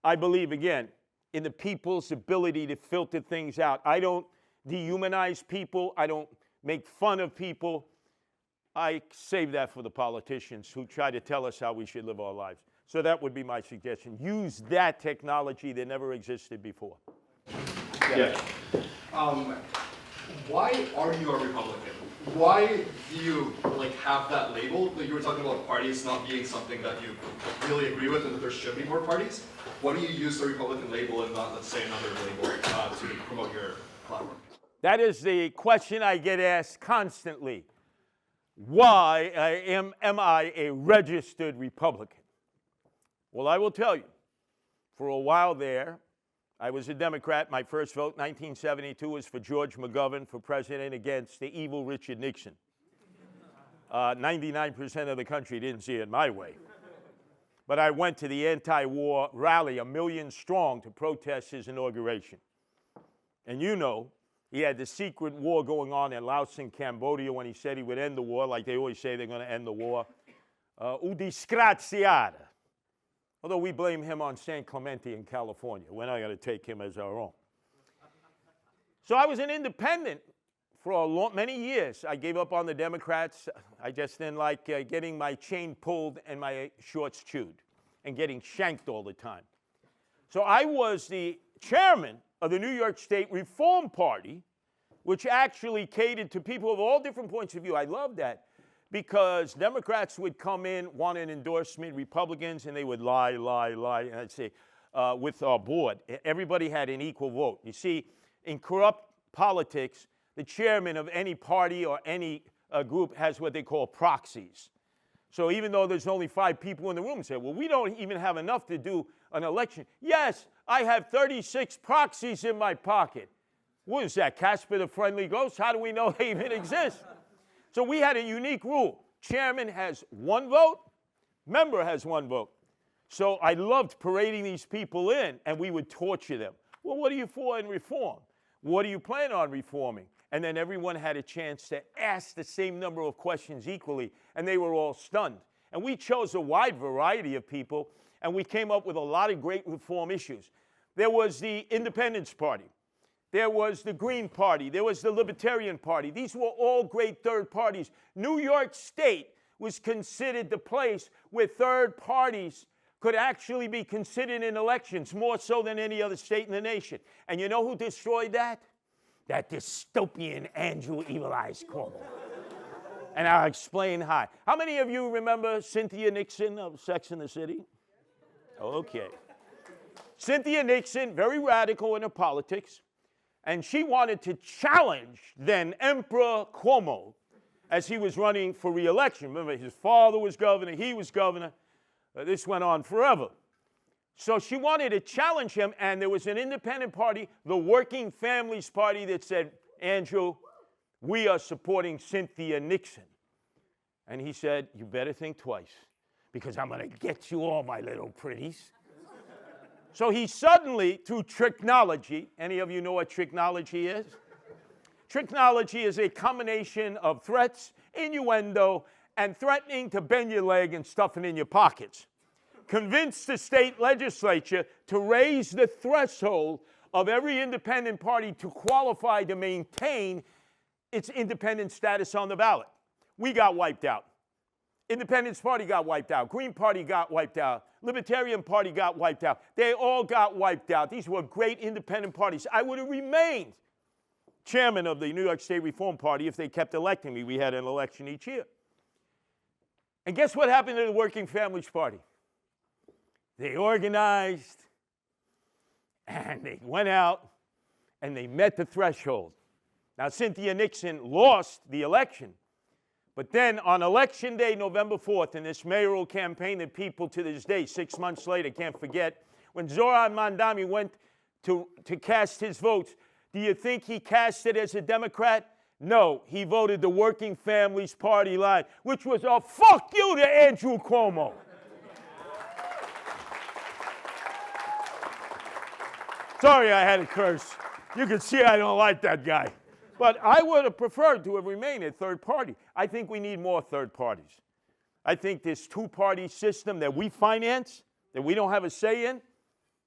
I believe, again, in the people's ability to filter things out. I don't dehumanize people. I don't make fun of people. I save that for the politicians who try to tell us how we should live our lives. So that would be my suggestion. Use that technology that never existed before. Yeah. Why are you a Republican? Why do you have that label? You were talking about parties not being something that you really agree with and that there should be more parties. Why do you use the Republican label and not, let's say, another label to promote your platform? That is the question I get asked constantly. Why am I a registered Republican? Well, I will tell you, for a while there, I was a Democrat. My first vote, 1972, was for George McGovern for president against the evil Richard Nixon. 99% of the country didn't see it my way. But I went to the anti-war rally, 1 million strong, to protest his inauguration. And he had the secret war going on in Laos and Cambodia when he said he would end the war, like they always say they're going to end the war. Disgraziata. Although we blame him on San Clemente in California. We're not going to take him as our own. So I was an independent for many years. I gave up on the Democrats. I just didn't like getting my chain pulled and my shorts chewed and getting shanked all the time. So I was the chairman of the New York State Reform Party, which actually catered to people of all different points of view. I love that because Democrats would come in, want an endorsement, Republicans, and they would lie. And I'd say, with our board, everybody had an equal vote. You see, in corrupt politics, the chairman of any party or any group has what they call proxies. So even though there's only 5 people in the room, say, well, we don't even have enough to do an election. Yes, I have 36 proxies in my pocket. What is that, Casper the Friendly Ghost? How do we know they even exist? So we had a unique rule. Chairman has 1 vote, member has 1 vote. So I loved parading these people in, and we would torture them. Well, what are you for in reform? What do you plan on reforming? And then everyone had a chance to ask the same number of questions equally, and they were all stunned. And we chose a wide variety of people, and we came up with a lot of great reform issues. There was the Independence Party. There was the Green Party. There was the Libertarian Party. These were all great third parties. New York State was considered the place where third parties could actually be considered in elections, more so than any other state in the nation. And you know who destroyed that? That dystopian Andrew Evil Eyes Cuomo. And I'll explain how. How many of you remember Cynthia Nixon of Sex and the City? Okay. Cynthia Nixon, very radical in her politics, and she wanted to challenge then Emperor Cuomo as he was running for re-election. Remember, his father was governor, he was governor. This went on forever. So she wanted to challenge him, and there was an independent party, the Working Families Party, that said, Andrew, we are supporting Cynthia Nixon. And he said, you better think twice, because I'm going to get you all, my little pretties. So he suddenly, through tricknology, any of you know what tricknology is? Tricknology is a combination of threats, innuendo, and threatening to bend your leg and stuff it in your pockets, convinced the state legislature to raise the threshold of every independent party to qualify to maintain its independent status on the ballot. We got wiped out. Independence Party got wiped out. Green Party got wiped out. Libertarian Party got wiped out. They all got wiped out. These were great independent parties. I would have remained chairman of the New York State Reform Party if they kept electing me. We had an election each year. And guess what happened to the Working Families Party? They organized, and they went out, and they met the threshold. Now, Cynthia Nixon lost the election. But then on Election Day, November 4th, in this mayoral campaign that people to this day, 6 months later, can't forget, when Zohran Mamdani went to cast his votes, do you think he cast it as a Democrat? No, he voted the Working Families Party line, which was a fuck you to Andrew Cuomo. Sorry I had to curse. You can see I don't like that guy. But I would have preferred to have remained a third party. I think we need more third parties. I think this two-party system that we finance, that we don't have a say in,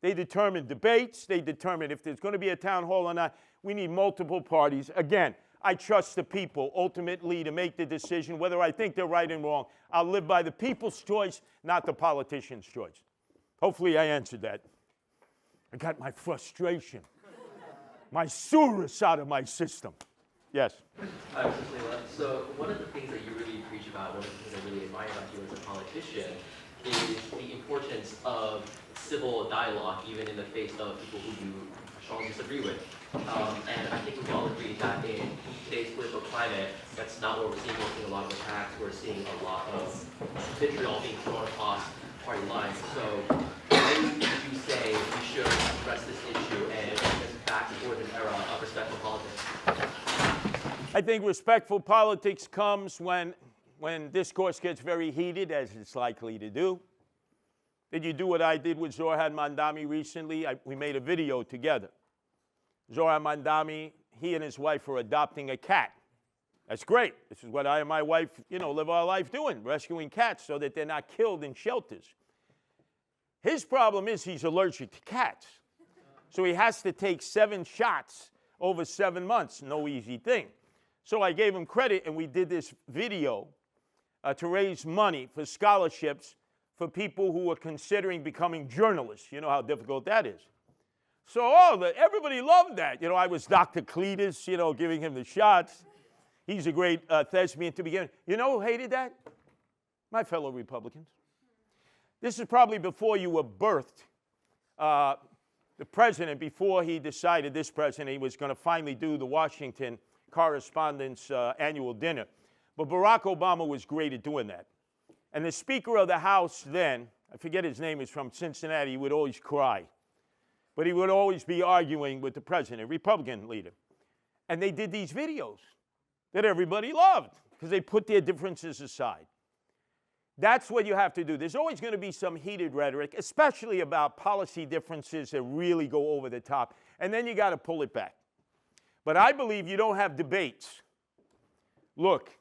they determine debates, they determine if there's going to be a town hall or not. We need multiple parties. Again, I trust the people ultimately to make the decision whether I think they're right and wrong. I'll live by the people's choice, not the politician's choice. Hopefully I answered that. I got my frustration, my soreness out of my system. Yes? Hi, Mr. Sliwa. So one of the things that you really preach about, one of the things I really admire about you as a politician, is the importance of civil dialogue, even in the face of people who you strongly disagree with. And I think we all agree that in today's political climate, that's not what we're seeing. We're seeing a lot of attacks. We're seeing a lot of vitriol being thrown across party lines. So when do you say we should address this issue and get us back towards an era of respectful politics? I think respectful politics comes when discourse gets very heated, as it's likely to do. Did you do what I did with Zohran Mamdani recently? We made a video together. Zohran Mamdani, he and his wife are adopting a cat. That's great. This is what I and my wife, live our life doing, rescuing cats so that they're not killed in shelters. His problem is he's allergic to cats. So he has to take 7 shots over 7 months. No easy thing. So I gave him credit, and we did this video to raise money for scholarships for people who are considering becoming journalists. You know how difficult that is. So everybody loved that. I was Dr. Cletus, giving him the shots. He's a great thespian to begin with. You know who hated that? My fellow Republicans. This is probably before you were birthed. The president, before he decided, this president, he was going to finally do the Washington Correspondents' annual dinner. But Barack Obama was great at doing that. And the Speaker of the House then, I forget his name, is from Cincinnati, he would always cry. But he would always be arguing with the president, a Republican leader. And they did these videos that everybody loved because they put their differences aside. That's what you have to do. There's always going to be some heated rhetoric, especially about policy differences that really go over the top. And then you got to pull it back. But I believe you don't have debates. Look,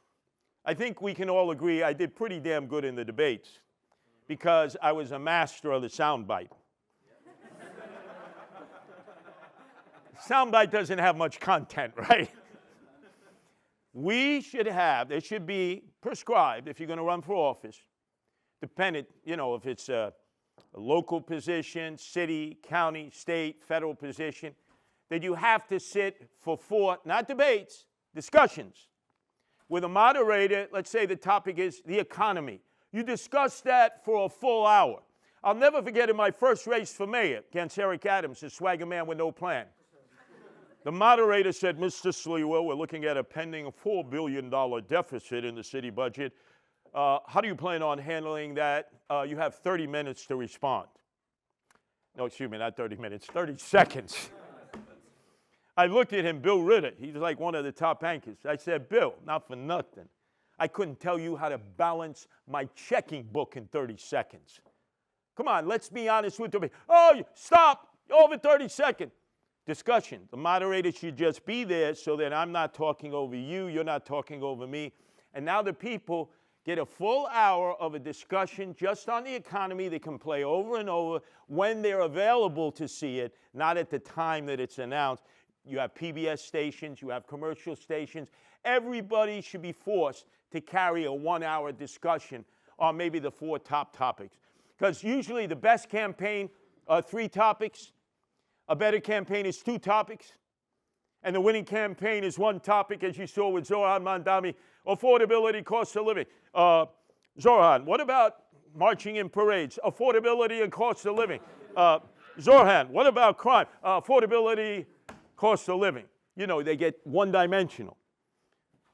I think we can all agree I did pretty damn good in the debates because I was a master of the soundbite. Soundbite doesn't have much content, right? We should have, there should be prescribed, if you're going to run for office, dependent, if it's a local position, city, county, state, federal position, that you have to sit for 4, not debates, discussions, with a moderator. Let's say the topic is the economy. You discuss that for a full hour. I'll never forget in my first race for mayor against Eric Adams, a swagger man with no plan. The moderator said, Mr. Sliwa, we're looking at a pending $4 billion deficit in the city budget. How do you plan on handling that? You have 30 minutes to respond. No, excuse me, not 30 minutes, 30 seconds. I looked at him, Bill Ritter. He's like one of the top anchors. I said, Bill, not for nothing, I couldn't tell you how to balance my checking book in 30 seconds. Come on, let's be honest with the. Oh, stop, over 30 seconds. Discussion. The moderator should just be there so that I'm not talking over you, you're not talking over me. And now the people get a full hour of a discussion just on the economy. They can play over and over when they're available to see it, not at the time that it's announced. You have PBS stations, you have commercial stations. Everybody should be forced to carry a 1-hour discussion on maybe the 4 top topics. Because usually the best campaign are 3 topics. A better campaign is 2 topics. And the winning campaign is 1 topic, as you saw with Zoran Mandami, affordability, cost of living. Zoran, what about marching in parades? Affordability and cost of living. Zoran, what about crime? Affordability, cost of living. They get one-dimensional.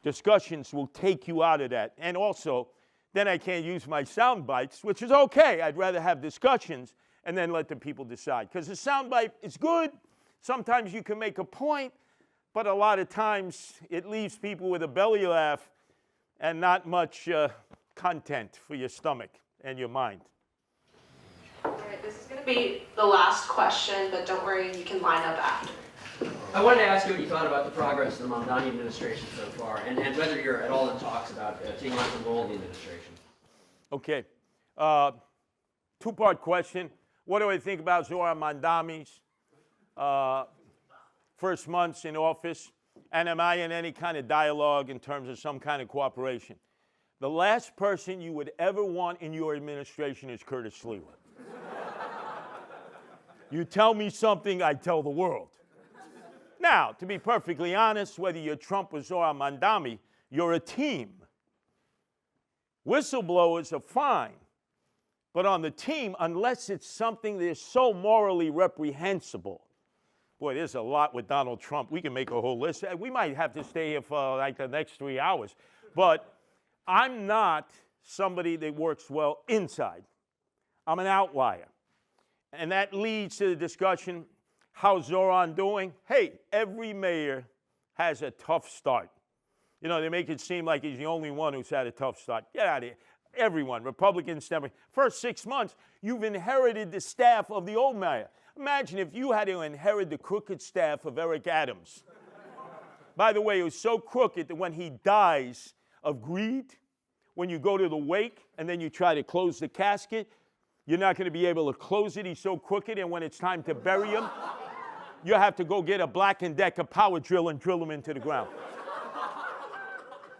Discussions will take you out of that. And also, then I can't use my sound bites, which is okay. I'd rather have discussions and then let the people decide. Because the sound bite is good. Sometimes you can make a point, but a lot of times it leaves people with a belly laugh and not much content for your stomach and your mind. All right, this is going to be the last question, but don't worry, you can line up after. I wanted to ask you what you thought about the progress of the Mamdani administration so far, and whether you're at all in talks about taking on some role in the administration. Okay. 2-part question. What do I think about Zoran Mandami's first months in office? And am I in any kind of dialogue in terms of some kind of cooperation? The last person you would ever want in your administration is Curtis Sliwa. You tell me something, I tell the world. Now, to be perfectly honest, whether you're Trump or Zoran Mandami, you're a team. Whistleblowers are fine. But on the team, unless it's something that's so morally reprehensible, boy, there's a lot with Donald Trump. We can make a whole list. We might have to stay here for like the next 3 hours. But I'm not somebody that works well inside. I'm an outlier. And that leads to the discussion, how's Zoran doing? Hey, every mayor has a tough start. They make it seem like he's the only one who's had a tough start. Get out of here. Everyone, Republicans, Democrats. First 6 months, you've inherited the staff of the old mayor. Imagine if you had to inherit the crooked staff of Eric Adams. By the way, it was so crooked that when he dies of greed, when you go to the wake and then you try to close the casket, you're not going to be able to close it. He's so crooked, and when it's time to bury him, you have to go get a Black & Decker power drill and drill him into the ground.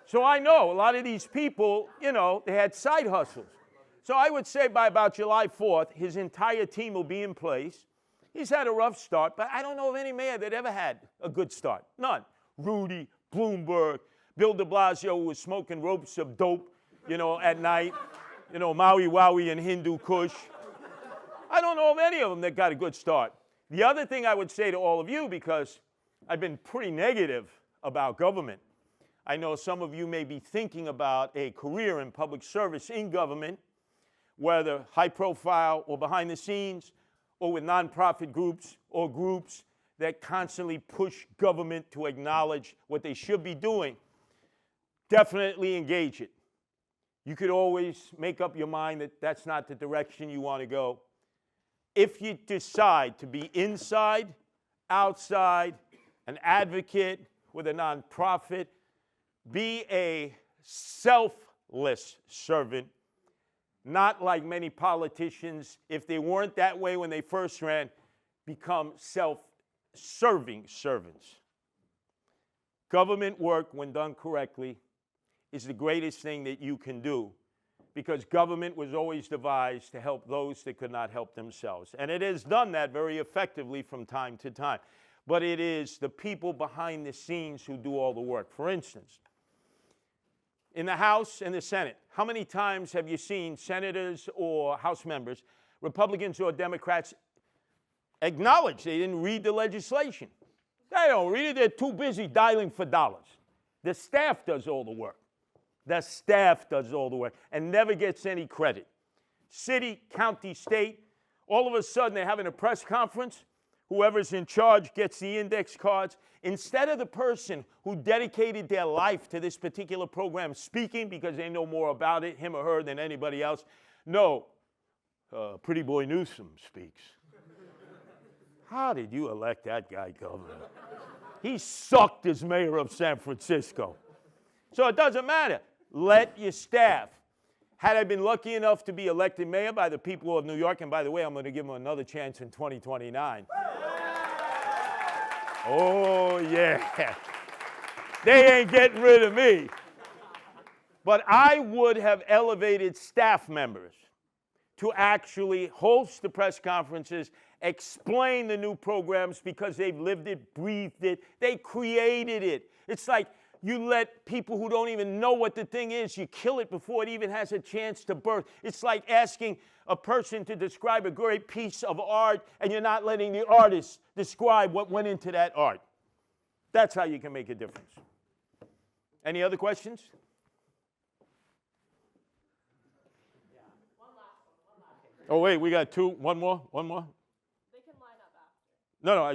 So I know a lot of these people, they had side hustles. So I would say by about July 4th, his entire team will be in place. He's had a rough start, but I don't know of any mayor that ever had a good start. None. Rudy, Bloomberg, Bill de Blasio, who was smoking ropes of dope, at night. Maui Wowie and Hindu Kush. I don't know of any of them that got a good start. The other thing I would say to all of you, because I've been pretty negative about government, I know some of you may be thinking about a career in public service in government, whether high profile or behind the scenes, or with nonprofit groups or groups that constantly push government to acknowledge what they should be doing. Definitely engage it. You could always make up your mind that that's not the direction you want to go. If you decide to be inside, outside, an advocate with a nonprofit, be a selfless servant, not like many politicians, if they weren't that way when they first ran, become self-serving servants. Government work, when done correctly, is the greatest thing that you can do, because government was always devised to help those that could not help themselves. And it has done that very effectively from time to time. But it is the people behind the scenes who do all the work. For instance, in the House and the Senate, how many times have you seen senators or House members, Republicans or Democrats, acknowledge they didn't read the legislation? They don't read it. They're too busy dialing for dollars. The staff does all the work. The staff does all the work and never gets any credit. City, county, state, all of a sudden they're having a press conference. Whoever's in charge gets the index cards. Instead of the person who dedicated their life to this particular program speaking because they know more about it, him or her, than anybody else, no, Pretty Boy Newsom speaks. How did you elect that guy governor? He sucked as mayor of San Francisco. So it doesn't matter. Let your staff. Had I been lucky enough to be elected mayor by the people of New York, and by the way, I'm going to give them another chance in 2029. Oh, yeah. They ain't getting rid of me. But I would have elevated staff members to actually host the press conferences, explain the new programs because they've lived it, breathed it, they created it. It's like you let people who don't even know what the thing is, you kill it before it even has a chance to birth. It's like asking a person to describe a great piece of art and you're not letting the artist describe what went into that art. That's how you can make a difference. Any other questions? Oh, wait, we got two. One more? They can line up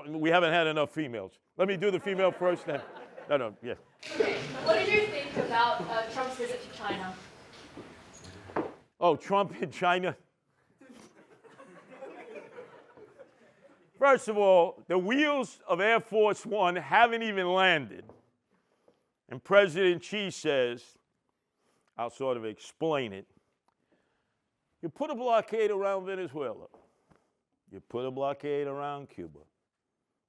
after. We haven't had enough females. Let me do the female first then. No, yeah. Okay, what did you think about Trump's visit to China? Oh, Trump in China? First of all, the wheels of Air Force One haven't even landed. And President Xi says, I'll sort of explain it. You put a blockade around Venezuela. You put a blockade around Cuba.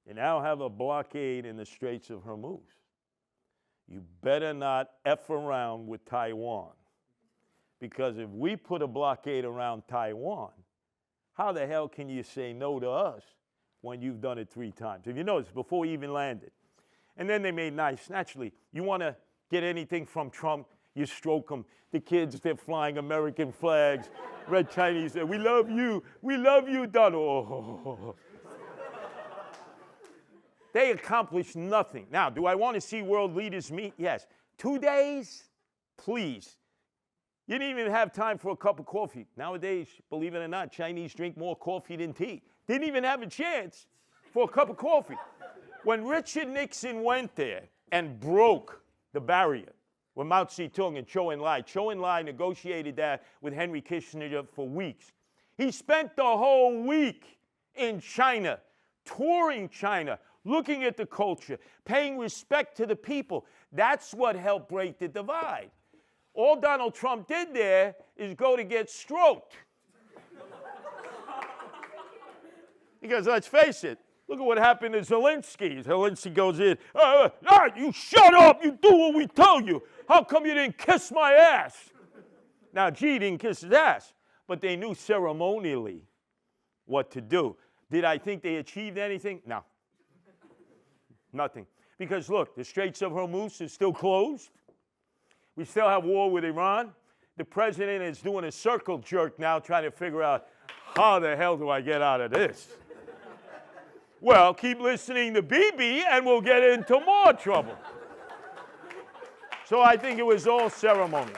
You now have a blockade in the Straits of Hormuz. You better not F around with Taiwan. Because if we put a blockade around Taiwan, how the hell can you say no to us when you've done it 3 times? If you notice, before we even landed. And then they made nice. Naturally, you want to get anything from Trump, you stroke them. The kids, they're flying American flags. Red Chinese say, we love you, Donald. They accomplished nothing. Now, do I want to see world leaders meet? Yes. 2 days? Please. You didn't even have time for a cup of coffee. Nowadays, believe it or not, Chinese drink more coffee than tea. Didn't even have a chance for a cup of coffee. When Richard Nixon went there and broke the barrier with Mao Zedong and Zhou Enlai negotiated that with Henry Kissinger for weeks. He spent the whole week in China, touring China, looking at the culture, paying respect to the people. That's what helped break the divide. All Donald Trump did there is go to get stroked. Because let's face it, look at what happened to Zelensky. Zelensky goes in, you shut up, you do what we tell you. How come you didn't kiss my ass? Now, Xi didn't kiss his ass, but they knew ceremonially what to do. Did I think they achieved anything? No. Nothing. Because look, the Straits of Hormuz is still closed. We still have war with Iran. The president is doing a circle jerk now trying to figure out how the hell do I get out of this? Well, keep listening to Bibi and we'll get into more trouble. So I think it was all ceremony. Okay,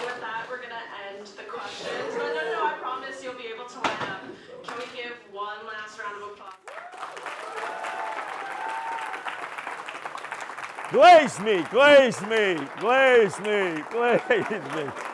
with that, we're going to end the questions. No, I promise you'll be able to line up. Can we give one last round of applause? Glaze me, glaze me, glaze me, glaze me.